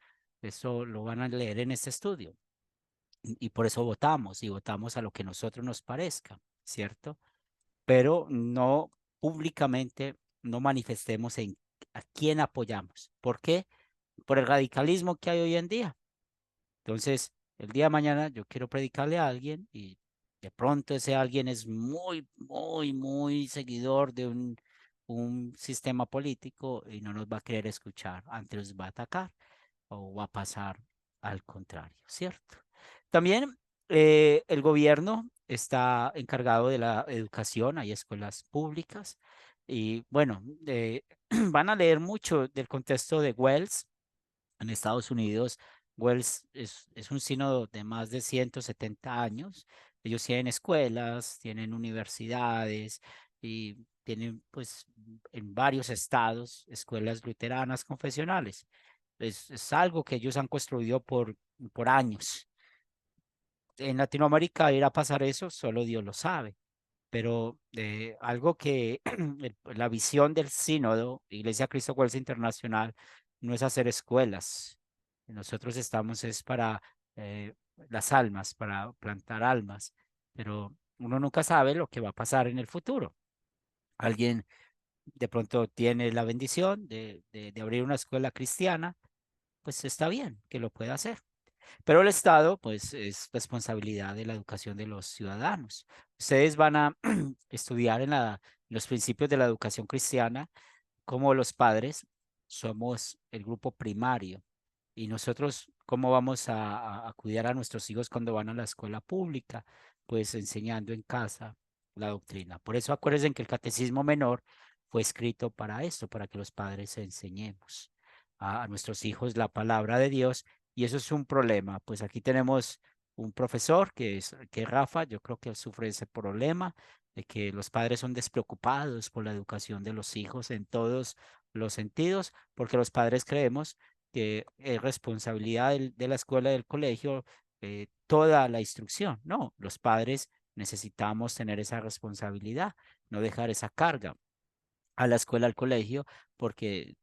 Eso lo van a leer en este estudio. Y por eso votamos y votamos a lo que nosotros nos parezca, ¿cierto? Pero no públicamente, no manifestemos a quién apoyamos. ¿Por qué? Por el radicalismo que hay hoy en día. Entonces, el día de mañana yo quiero predicarle a alguien y de pronto ese alguien es muy, muy, muy seguidor de un sistema político y no nos va a querer escuchar, antes nos va a atacar o va a pasar al contrario, ¿cierto? También el gobierno está encargado de la educación, hay escuelas públicas y bueno, van a leer mucho del contexto de Wells en Estados Unidos. Wells es un sínodo de más de 170 años. Ellos tienen escuelas, tienen universidades y tienen pues en varios estados escuelas luteranas confesionales. Es algo que ellos han construido por años. En Latinoamérica ir a pasar eso, solo Dios lo sabe. Pero algo que la visión del sínodo, Iglesia Cristo Wells Internacional, no es hacer escuelas. Nosotros estamos es para las almas, para plantar almas. Pero uno nunca sabe lo que va a pasar en el futuro. Alguien de pronto tiene la bendición de abrir una escuela cristiana, pues está bien que lo pueda hacer. Pero el Estado, pues, es responsabilidad de la educación de los ciudadanos. Ustedes van a estudiar en los principios de la educación cristiana, como los padres somos el grupo primario. Y nosotros, ¿cómo vamos a cuidar a nuestros hijos cuando van a la escuela pública? Pues enseñando en casa la doctrina. Por eso acuérdense que el catecismo menor fue escrito para esto, para que los padres enseñemos a nuestros hijos la palabra de Dios. Y eso es un problema. Pues aquí tenemos un profesor que es Rafa. Yo creo que él sufre ese problema de que los padres son despreocupados por la educación de los hijos en todos los sentidos, porque los padres creemos que es responsabilidad de la escuela, del colegio, toda la instrucción. No, los padres necesitamos tener esa responsabilidad, no dejar esa carga a la escuela, al colegio, porque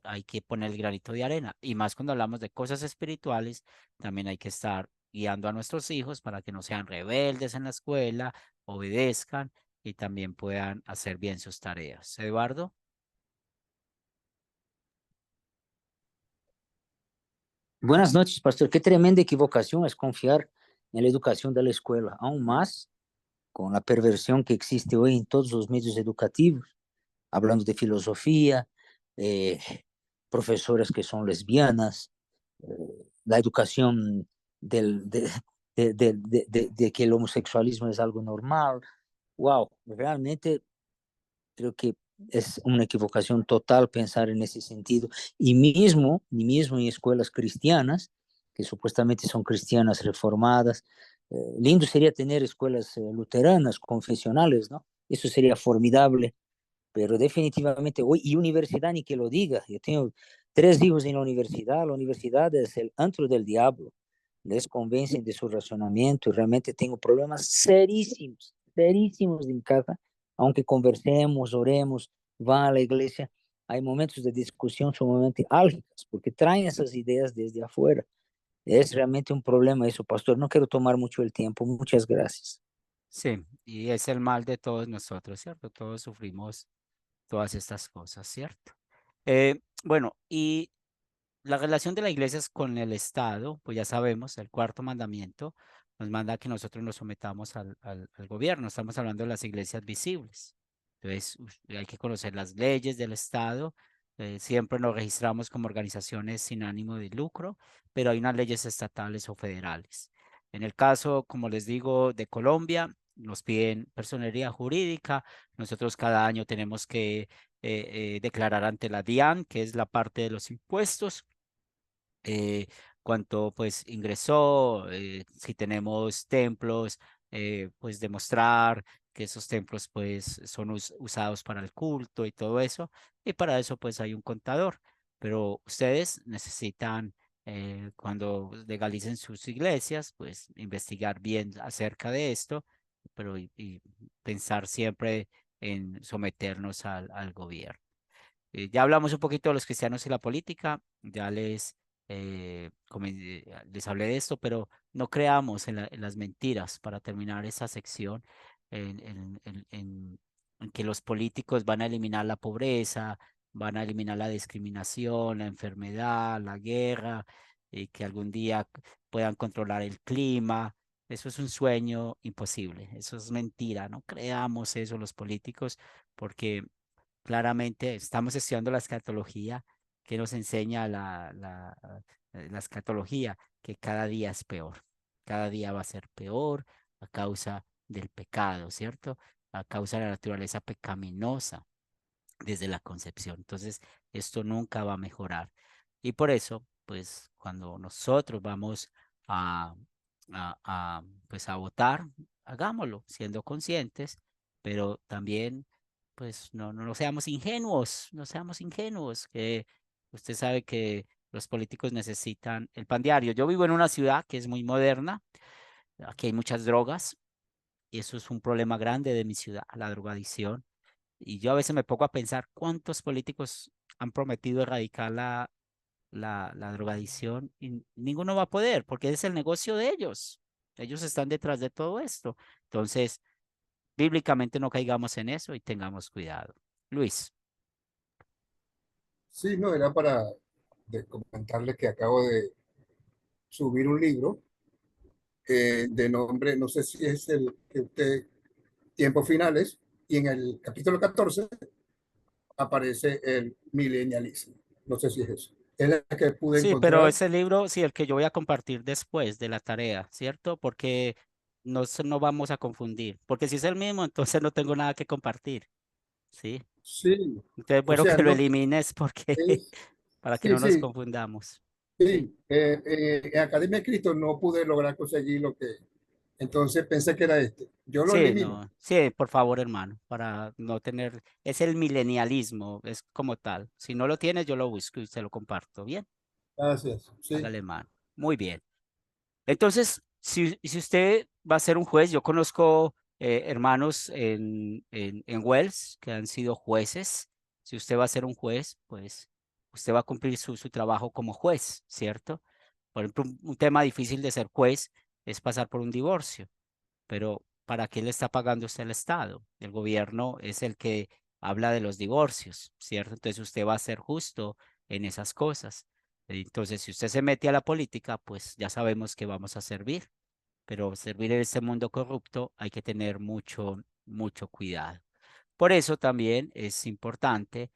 hay que poner el granito de arena. Y más cuando hablamos de cosas espirituales, también hay que estar guiando a nuestros hijos para que no sean rebeldes en la escuela, obedezcan y también puedan hacer bien sus tareas. Eduardo. Buenas noches, pastor. Qué tremenda equivocación es confiar en la educación de la escuela, aún más con la perversión que existe hoy en todos los medios educativos, hablando de filosofía, eh, profesoras que son lesbianas, la educación del, de que el homosexualismo es algo normal. Wow, realmente creo que es una equivocación total pensar en ese sentido. Y mismo en escuelas cristianas, que supuestamente son cristianas reformadas, lindo sería tener escuelas luteranas, confesionales, ¿no? Eso sería formidable, pero definitivamente hoy, y universidad ni que lo diga, yo tengo 3 hijos en la universidad es el antro del diablo, les convencen de su razonamiento y realmente tengo problemas serísimos, serísimos en casa, aunque conversemos, oremos, van a la iglesia, hay momentos de discusión sumamente álgicas, porque traen esas ideas desde afuera. Es realmente un problema eso, pastor. No quiero tomar mucho el tiempo. Muchas gracias. Sí, y es el mal de todos nosotros, ¿cierto? Todos sufrimos todas estas cosas, ¿cierto? Bueno, y la relación de la iglesia es con el Estado, pues ya sabemos, el cuarto mandamiento nos manda que nosotros nos sometamos al gobierno. Estamos hablando de las iglesias visibles. Entonces, hay que conocer las leyes del Estado. Siempre nos registramos como organizaciones sin ánimo de lucro, pero hay unas leyes estatales o federales. En el caso, como les digo, de Colombia, nos piden personería jurídica. Nosotros cada año tenemos que declarar ante la DIAN, que es la parte de los impuestos, eh, cuánto pues ingresó, si tenemos templos, pues demostrar que esos templos pues son usados para el culto y todo eso, y para eso pues hay un contador, pero ustedes necesitan, cuando legalicen sus iglesias, pues investigar bien acerca de esto, pero y pensar siempre en someternos al gobierno. Ya hablamos un poquito de los cristianos y la política, ya les hablé de esto, pero no creamos en las mentiras para terminar esa sección en, en, en, en- en que los políticos van a eliminar la pobreza, van a eliminar la discriminación, la enfermedad, la guerra, y que algún día puedan controlar el clima. Eso es un sueño imposible, eso es mentira, no creamos eso los políticos, porque claramente estamos estudiando la escatología que nos enseña la escatología, que cada día es peor, cada día va a ser peor a causa del pecado, ¿cierto? A causa de la naturaleza pecaminosa desde la concepción. Entonces, esto nunca va a mejorar. Y por eso, pues, cuando nosotros vamos a, pues, a votar, hagámoslo siendo conscientes, pero también, pues, no seamos ingenuos, no seamos ingenuos, que usted sabe que los políticos necesitan el pan diario. Yo vivo en una ciudad que es muy moderna, aquí hay muchas drogas, y eso es un problema grande de mi ciudad, la drogadicción. Y yo a veces me pongo a pensar cuántos políticos han prometido erradicar la drogadicción y ninguno va a poder porque es el negocio de ellos. Ellos están detrás de todo esto. Entonces, bíblicamente no caigamos en eso y tengamos cuidado. Luis. Sí, no, era para comentarles que acabo de subir un libro de nombre, no sé si es el que usted, Tiempos Finales, y en el capítulo 14 aparece el milenialismo. No sé si es eso. Es la que pude Sí, pero encontrar. ese libro, sí, el que yo voy a compartir después de la tarea, ¿cierto? Porque no vamos a confundir. Porque si es el mismo, entonces no tengo nada que compartir, ¿sí? Sí, Entonces, o bueno, sea, que lo no, elimines porque es, para que sí, no nos sí, confundamos. ¿Sí? sí. En Academia de Cristo no pude lograr conseguir lo que, entonces pensé que era este. Yo lo Sí, elimino. no, sí, por favor, hermano, para no tener, es el milenialismo, es como tal. Si no lo tienes, yo lo busco y se lo comparto. Bien, Gracias. Sí, hágale mano. Muy bien. Entonces, si usted va a ser un juez, yo conozco hermanos en Wells que han sido jueces. Si usted va a ser un juez, pues usted va a cumplir su trabajo como juez, ¿cierto? Por ejemplo, un tema difícil de ser juez es pasar por un divorcio, pero ¿para qué le está pagando usted el Estado? El gobierno es el que habla de los divorcios, ¿cierto? Entonces usted va a ser justo en esas cosas. Entonces, si usted se mete a la política, pues ya sabemos que vamos a servir, pero servir en este mundo corrupto hay que tener mucho cuidado. Por eso también es importante,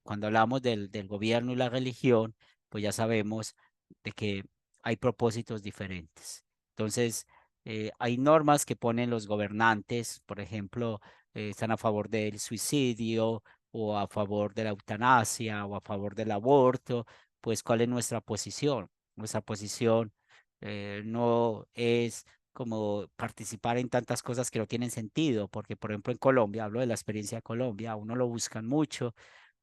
cuando hablamos del gobierno y la religión, pues ya sabemos de que hay propósitos diferentes. Entonces, hay normas que ponen los gobernantes, por ejemplo, están a favor del suicidio o a favor de la eutanasia o a favor del aborto, pues ¿cuál es nuestra posición? Nuestra posición no es como participar en tantas cosas que no tienen sentido, porque por ejemplo en Colombia, hablo de la experiencia de Colombia, a uno lo buscan mucho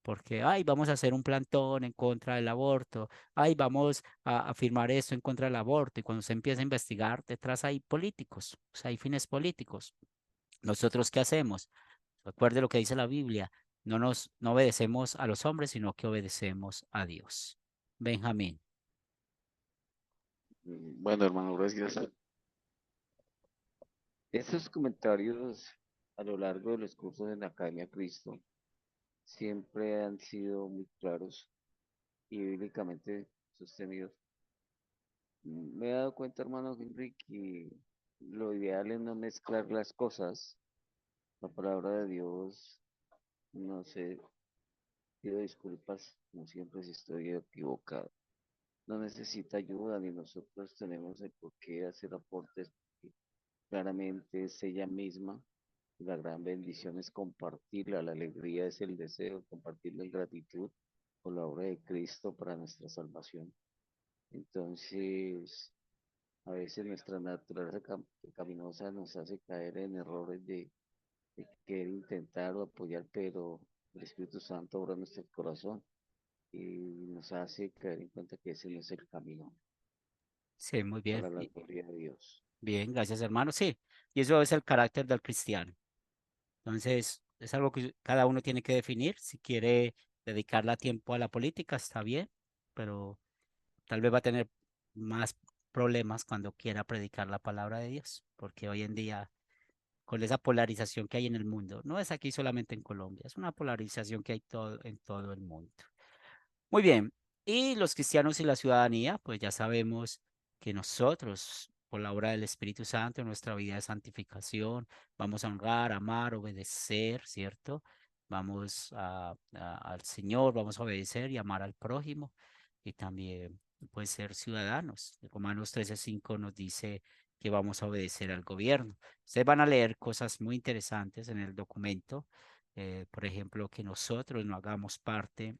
porque, ay, vamos a hacer un plantón en contra del aborto, ay, vamos a firmar esto en contra del aborto, y cuando se empieza a investigar, detrás hay políticos, o sea, hay fines políticos. ¿Nosotros qué hacemos? Recuerde lo que dice la Biblia, no obedecemos a los hombres, sino que obedecemos a Dios. Benjamín. Bueno, hermano, gracias. Estos comentarios a lo largo de los cursos en la Academia Cristo siempre han sido muy claros y bíblicamente sostenidos. Me he dado cuenta, hermano Henry, que lo ideal es no mezclar las cosas. La palabra de Dios, no sé, pido disculpas, como siempre, si estoy equivocado. No necesita ayuda, ni nosotros tenemos el por qué hacer aportes, porque claramente es ella misma. La gran bendición es compartirla, la alegría es el deseo, compartirla en gratitud por la obra de Cristo para nuestra salvación. Entonces, a veces nuestra naturaleza pecaminosa nos hace caer en errores de querer intentar o apoyar, pero el Espíritu Santo obra en nuestro corazón y nos hace caer en cuenta que ese no es el camino Sí, muy bien. para la gloria de Dios. Bien, gracias, hermano. Sí, y eso es el carácter del cristiano. Entonces, es algo que cada uno tiene que definir. Si quiere dedicarle tiempo a la política, está bien, pero tal vez va a tener más problemas cuando quiera predicar la palabra de Dios, porque hoy en día, con esa polarización que hay en el mundo, no es aquí solamente en Colombia, es una polarización que hay en todo el mundo. Muy bien. Y los cristianos y la ciudadanía, pues ya sabemos que nosotros, por la obra del Espíritu Santo, en nuestra vida de santificación, vamos a honrar, amar, obedecer, ¿cierto? Vamos al Señor, vamos a obedecer y amar al prójimo y también pues ser ciudadanos. Romanos 13:5 nos dice que vamos a obedecer al gobierno. Ustedes van a leer cosas muy interesantes en el documento, por ejemplo, que nosotros no hagamos parte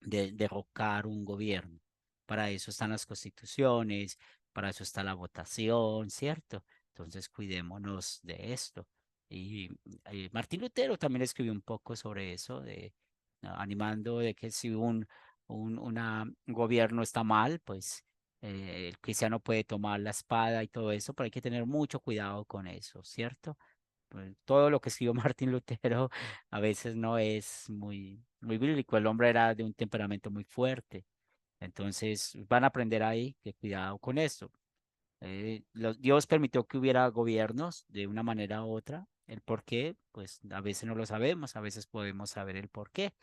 de derrocar un gobierno. Para eso están las constituciones, para eso está la votación, ¿cierto? Entonces cuidémonos de esto. Y Martín Lutero también escribió un poco sobre eso, animando de que si un gobierno está mal, pues el cristiano puede tomar la espada y todo eso, pero hay que tener mucho cuidado con eso, ¿cierto? Pues, todo lo que escribió Martín Lutero a veces no es muy bíblico. El hombre era de un temperamento muy fuerte. Entonces van a aprender ahí que cuidado con esto. Dios permitió que hubiera gobiernos de una manera u otra El por qué, pues a veces no lo sabemos, a veces podemos saber el por qué,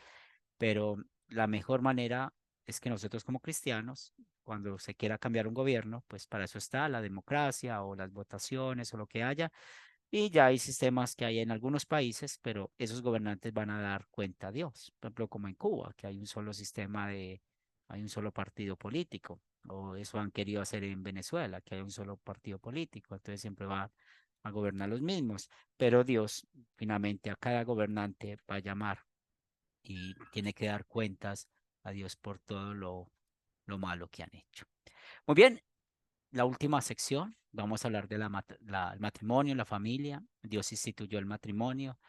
pero la mejor manera es que nosotros como cristianos, cuando se quiera cambiar un gobierno, pues para eso está la democracia o las votaciones o lo que haya, y ya hay sistemas que hay en algunos países, pero esos gobernantes van a dar cuenta a Dios. Por ejemplo, como en Cuba, que hay un solo hay un solo partido político. O eso han querido hacer en Venezuela, que hay un solo partido político. Entonces siempre va a gobernar los mismos. Pero Dios finalmente a cada gobernante va a llamar y tiene que dar cuentas a Dios por todo lo malo que han hecho. Muy bien, la última sección, vamos a hablar de el matrimonio, la familia. Dios instituyó el matrimonio.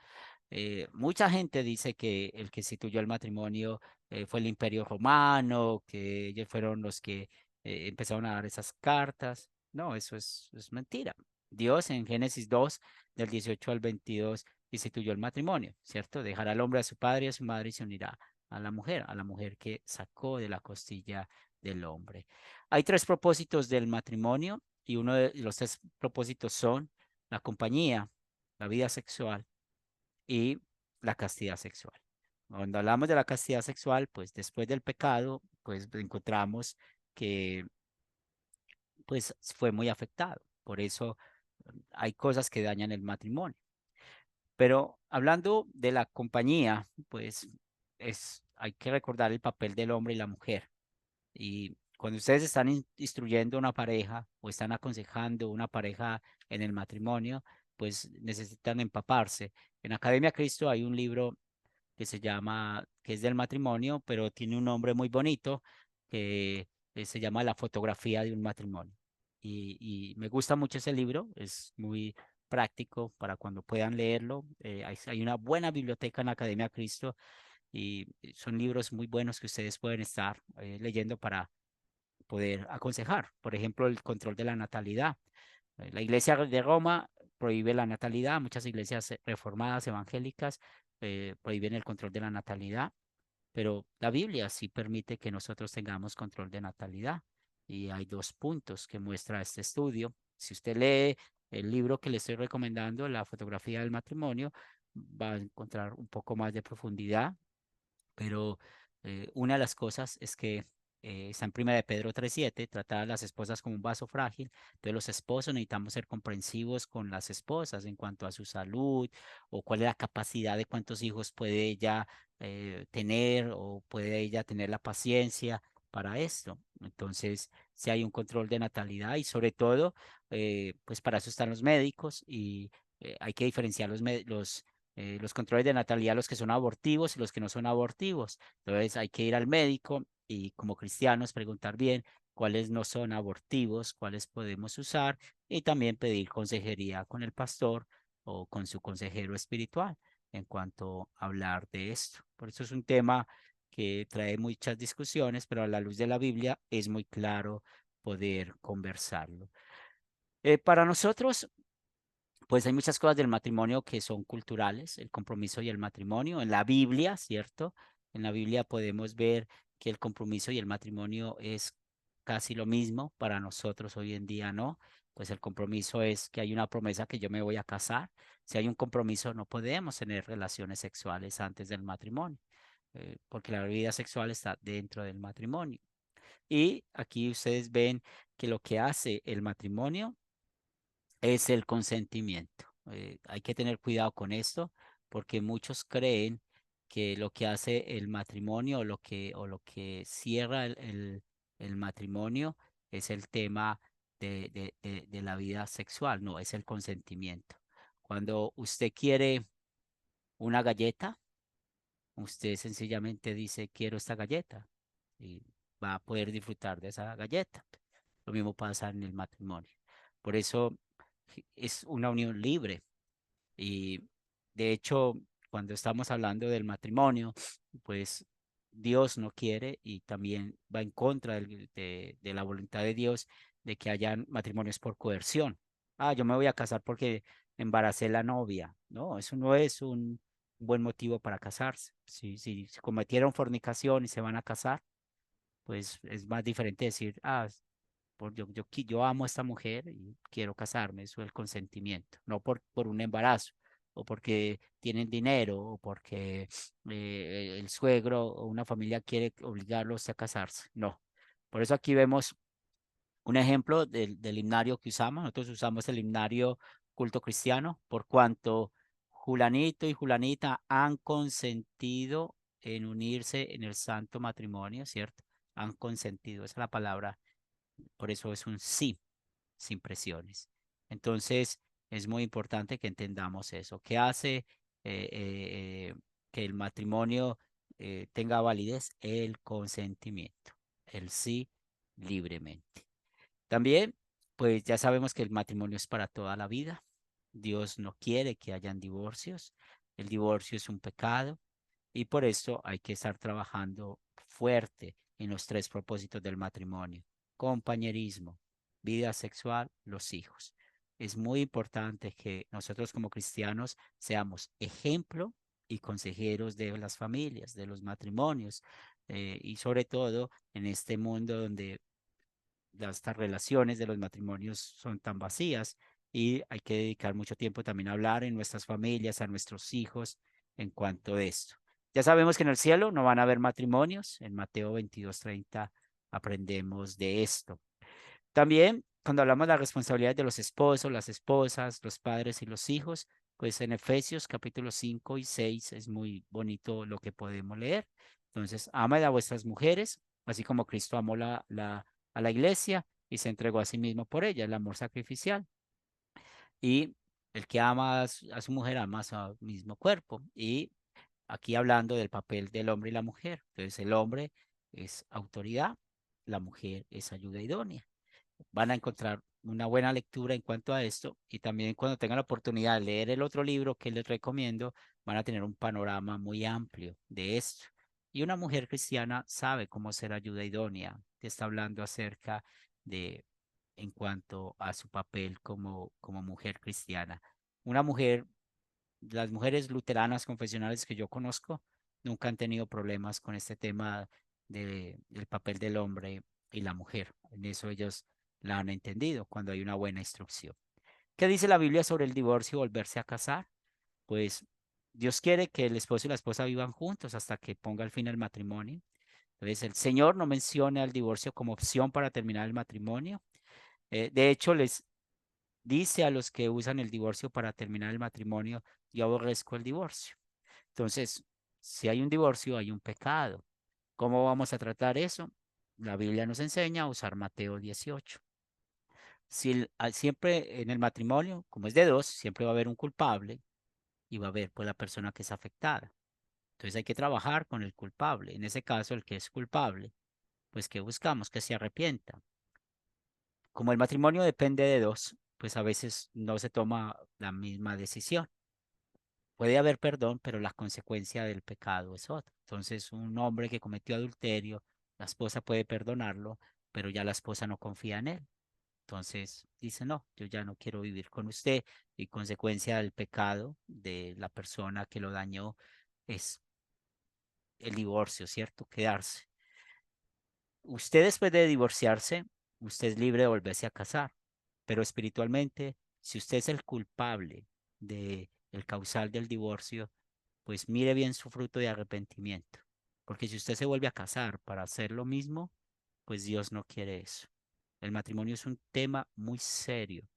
Mucha gente dice que el que instituyó el matrimonio fue el Imperio Romano, que ellos fueron los que empezaron a dar esas cartas. No, eso es mentira. Dios en Génesis 2, del 18 al 22, instituyó el matrimonio, ¿cierto? Dejará al hombre a su padre y a su madre y se unirá a la mujer que sacó de la costilla del hombre. Hay tres propósitos del matrimonio y uno de los tres propósitos son la compañía, la vida sexual y la castidad sexual. Cuando hablamos de la castidad sexual, pues después del pecado, pues encontramos que pues fue muy afectado. Por eso hay cosas que dañan el matrimonio. Pero hablando de la compañía, pues hay que recordar el papel del hombre y la mujer. Y cuando ustedes están instruyendo una pareja o están aconsejando una pareja en el matrimonio, pues necesitan empaparse. En Academia Cristo hay un libro que se llama, que es del matrimonio, pero tiene un nombre muy bonito que se llama La fotografía de un matrimonio. Y me gusta mucho ese libro, es muy práctico para cuando puedan leerlo. Hay una buena biblioteca en la Academia Cristo y son libros muy buenos que ustedes pueden estar leyendo para poder aconsejar. Por ejemplo, el control de la natalidad. La Iglesia de Roma prohíbe la natalidad, muchas iglesias reformadas evangélicas prohíben el control de la natalidad, pero la Biblia sí permite que nosotros tengamos control de natalidad. Y hay dos puntos que muestra este estudio. Si usted lee el libro que le estoy recomendando, La fotografía del matrimonio, va a encontrar un poco más de profundidad, pero una de las cosas es que está en Primera de Pedro 3:7, tratar a las esposas como un vaso frágil. Entonces los esposos necesitamos ser comprensivos con las esposas en cuanto a su salud o cuál es la capacidad de cuántos hijos puede ella tener o puede ella tener la paciencia para esto. Entonces, si hay un control de natalidad y sobre todo, pues para eso están los médicos y hay que diferenciar los controles de natalidad, los que son abortivos y los que no son abortivos. Entonces hay que ir al médico y como cristianos preguntar bien cuáles no son abortivos, cuáles podemos usar y también pedir consejería con el pastor o con su consejero espiritual en cuanto a hablar de esto. Por eso es un tema que trae muchas discusiones, pero a la luz de la Biblia es muy claro poder conversarlo. Para nosotros, pues hay muchas cosas del matrimonio que son culturales, el compromiso y el matrimonio. En la Biblia, ¿cierto? En la Biblia podemos ver que el compromiso y el matrimonio es casi lo mismo para nosotros hoy en día, ¿no? Pues el compromiso es que hay una promesa que yo me voy a casar. Si hay un compromiso, no podemos tener relaciones sexuales antes del matrimonio, porque la vida sexual está dentro del matrimonio. Y aquí ustedes ven que lo que hace el matrimonio es el consentimiento. Hay que tener cuidado con esto porque muchos creen que lo que hace el matrimonio o lo que cierra el matrimonio es el tema de la vida sexual, no, es el consentimiento. Cuando usted quiere una galleta, usted sencillamente dice, quiero esta galleta y va a poder disfrutar de esa galleta. Lo mismo pasa en el matrimonio. Por eso es una unión libre. Y de hecho, cuando estamos hablando del matrimonio, pues Dios no quiere y también va en contra de la voluntad de Dios de que hayan matrimonios por coerción. Ah, yo me voy a casar porque embaracé la novia. No, eso no es un buen motivo para casarse. Si cometieron fornicación y se van a casar, pues es más diferente decir, yo amo a esta mujer y quiero casarme, eso es el consentimiento, no por un embarazo o porque tienen dinero, o porque el suegro o una familia quiere obligarlos a casarse. No. Por eso aquí vemos un ejemplo del himnario que usamos. Nosotros usamos el himnario culto cristiano, por cuanto Julanito y Julanita han consentido en unirse en el santo matrimonio, ¿cierto? Han consentido, esa es la palabra, por eso es un sí, sin presiones. Entonces, es muy importante que entendamos eso. ¿Qué hace que el matrimonio tenga validez? El consentimiento, el sí libremente. También, pues ya sabemos que el matrimonio es para toda la vida. Dios no quiere que hayan divorcios. El divorcio es un pecado y por eso hay que estar trabajando fuerte en los tres propósitos del matrimonio: compañerismo, vida sexual, los hijos. Es muy importante que nosotros como cristianos seamos ejemplo y consejeros de las familias, de los matrimonios, y sobre todo en este mundo donde estas relaciones de los matrimonios son tan vacías y hay que dedicar mucho tiempo también a hablar en nuestras familias, a nuestros hijos en cuanto a esto. Ya sabemos que en el cielo no van a haber matrimonios. En Mateo 22:30 aprendemos de esto. También, cuando hablamos de la responsabilidad de los esposos, las esposas, los padres y los hijos, pues en Efesios capítulo 5 y 6 es muy bonito lo que podemos leer. Entonces, amad a vuestras mujeres, así como Cristo amó a la iglesia y se entregó a sí mismo por ella, el amor sacrificial. Y el que ama a su mujer ama a su mismo cuerpo. Y aquí hablando del papel del hombre y la mujer. Entonces, el hombre es autoridad, la mujer es ayuda idónea. Van a encontrar una buena lectura en cuanto a esto y también cuando tengan la oportunidad de leer el otro libro que les recomiendo, van a tener un panorama muy amplio de esto. Y una mujer cristiana sabe cómo ser ayuda idónea, que está hablando acerca de en cuanto a su papel como mujer cristiana. Una mujer, las mujeres luteranas confesionales que yo conozco nunca han tenido problemas con este tema del papel del hombre y la mujer. En eso ellos la han entendido cuando hay una buena instrucción. ¿Qué dice la Biblia sobre el divorcio y volverse a casar? Pues Dios quiere que el esposo y la esposa vivan juntos hasta que ponga el fin al matrimonio. Entonces, el Señor no menciona el divorcio como opción para terminar el matrimonio. De hecho, les dice a los que usan el divorcio para terminar el matrimonio: yo aborrezco el divorcio. Entonces, si hay un divorcio, hay un pecado. ¿Cómo vamos a tratar eso? La Biblia nos enseña a usar Mateo 18. Si siempre en el matrimonio, como es de dos, siempre va a haber un culpable y va a haber pues la persona que es afectada. Entonces hay que trabajar con el culpable. En ese caso, el que es culpable, pues que buscamos que se arrepienta. Como el matrimonio depende de dos, pues a veces no se toma la misma decisión. Puede haber perdón, pero la consecuencia del pecado es otra. Entonces, un hombre que cometió adulterio, la esposa puede perdonarlo, pero ya la esposa no confía en él. Entonces dice: no, yo ya no quiero vivir con usted, y consecuencia del pecado de la persona que lo dañó es el divorcio, ¿cierto? Quedarse. Usted, después de divorciarse, usted es libre de volverse a casar, pero espiritualmente, si usted es el culpable de el causal del divorcio, pues mire bien su fruto de arrepentimiento. Porque si usted se vuelve a casar para hacer lo mismo, pues Dios no quiere eso. El matrimonio es un tema muy serio.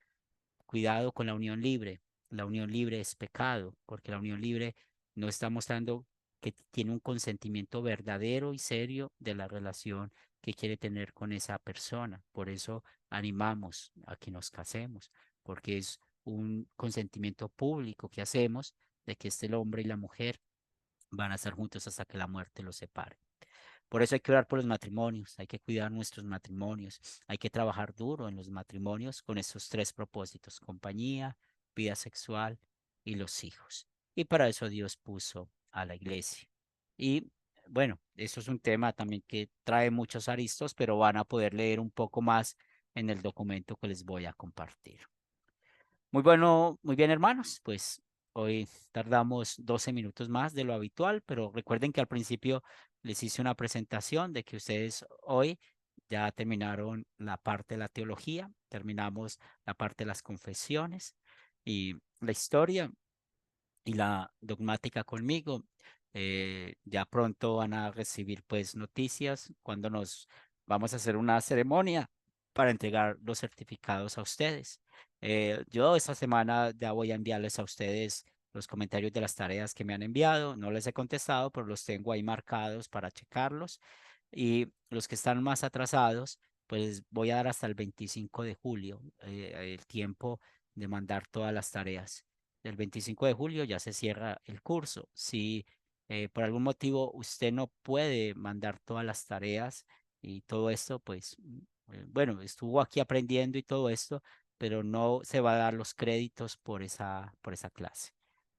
Cuidado con la unión libre. La unión libre es pecado, porque la unión libre no está mostrando que tiene un consentimiento verdadero y serio de la relación que quiere tener con esa persona. Por eso animamos a que nos casemos, porque es un consentimiento público que hacemos de que el hombre y la mujer van a estar juntos hasta que la muerte los separe. Por eso hay que orar por los matrimonios, hay que cuidar nuestros matrimonios, hay que trabajar duro en los matrimonios con esos tres propósitos: compañía, vida sexual y los hijos. Y para eso Dios puso a la iglesia. Y bueno, eso es un tema también que trae muchos aristos, pero van a poder leer un poco más en el documento que les voy a compartir. Muy bueno, muy bien, hermanos. Pues hoy tardamos 12 minutos más de lo habitual, pero recuerden que al principio les hice una presentación de que ustedes hoy ya terminaron la parte de la teología, terminamos la parte de las confesiones y la historia. y la dogmática conmigo. Ya pronto van a recibir pues noticias cuando nos vamos a hacer una ceremonia para entregar los certificados a ustedes. Yo esta semana ya voy a enviarles a ustedes los comentarios de las tareas que me han enviado. No les he contestado, pero los tengo ahí marcados para checarlos. Y los que están más atrasados, pues voy a dar hasta el 25 de julio el tiempo de mandar todas las tareas. El 25 de julio ya se cierra el curso. Si por algún motivo usted no puede mandar todas las tareas y todo esto, pues bueno, estuvo aquí aprendiendo y todo esto, pero no se va a dar los créditos por esa clase,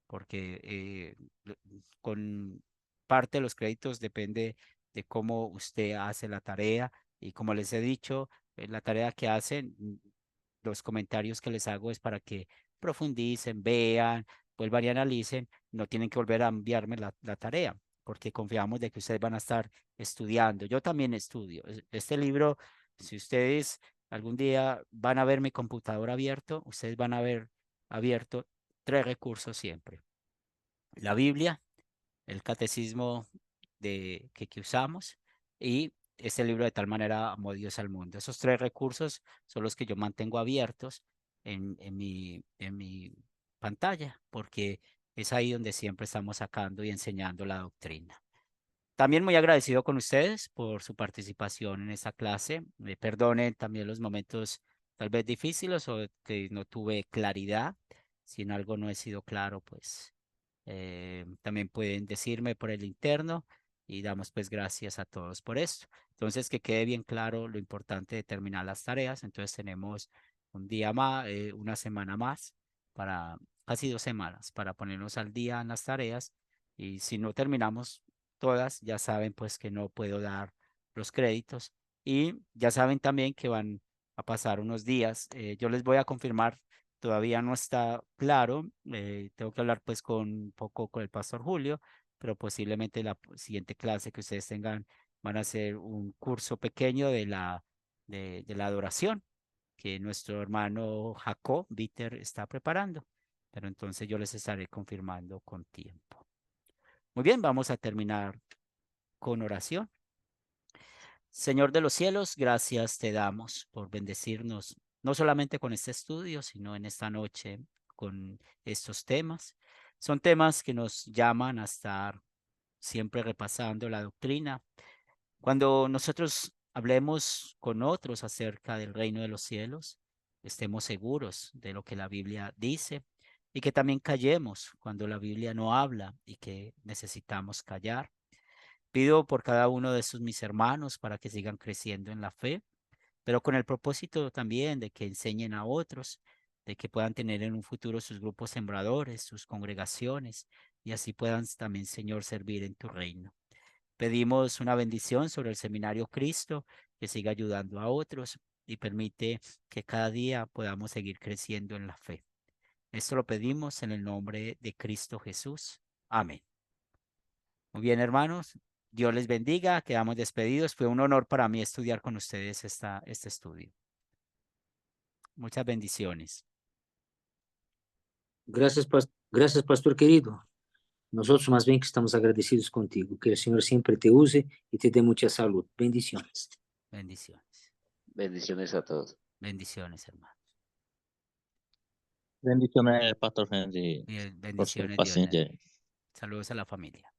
porque con parte de los créditos depende de cómo usted hace la tarea y como les he dicho, la tarea que hacen, los comentarios que les hago es para que profundicen, vean, vuelvan y analicen, no tienen que volver a enviarme la tarea, porque confiamos de que ustedes van a estar estudiando. Yo también estudio. Este libro, si ustedes algún día van a ver mi computador abierto, ustedes van a ver abierto 3 recursos siempre. La Biblia, el catecismo que usamos y este libro de tal manera amó Dios al mundo. Esos 3 recursos son los que yo mantengo abiertos en mi pantalla, porque es ahí donde siempre estamos sacando y enseñando la doctrina. También muy agradecido con ustedes por su participación en esta clase. Me perdonen también los momentos tal vez difíciles o que no tuve claridad. Si en algo no he sido claro, pues también pueden decirme por el interno y damos pues gracias a todos por esto. Entonces, que quede bien claro lo importante de terminar las tareas. Entonces, tenemos un día más, una semana más, para casi 2 semanas, para ponernos al día en las tareas. Y si no terminamos todas, ya saben pues que no puedo dar los créditos. Y ya saben también que van a pasar unos días. Yo les voy a confirmar. Todavía no está claro, tengo que hablar pues con un poco con el pastor Julio, pero posiblemente la siguiente clase que ustedes tengan van a ser un curso pequeño de la adoración que nuestro hermano Jacob Bitter está preparando, pero entonces yo les estaré confirmando con tiempo. Muy bien, vamos a terminar con oración. Señor de los cielos, gracias te damos por bendecirnos, no solamente con este estudio, sino en esta noche con estos temas. Son temas que nos llaman a estar siempre repasando la doctrina. Cuando nosotros hablemos con otros acerca del reino de los cielos, estemos seguros de lo que la Biblia dice y que también callemos cuando la Biblia no habla y que necesitamos callar. Pido por cada uno de estos mis hermanos para que sigan creciendo en la fe, pero con el propósito también de que enseñen a otros, de que puedan tener en un futuro sus grupos sembradores, sus congregaciones, y así puedan también, Señor, servir en tu reino. Pedimos una bendición sobre el Seminario Cristo, que siga ayudando a otros y permite que cada día podamos seguir creciendo en la fe. Esto lo pedimos en el nombre de Cristo Jesús. Amén. Muy bien, hermanos. Dios les bendiga. Quedamos despedidos. Fue un honor para mí estudiar con ustedes este estudio. Muchas bendiciones. Gracias, pastor querido. Nosotros más bien que estamos agradecidos contigo. Que el Señor siempre te use y te dé mucha salud. Bendiciones. Bendiciones. Bendiciones a todos. Bendiciones, hermanos. Bendiciones, Pastor Henry, Y por su bendiciones, Dios. paciencia. Saludos a la familia.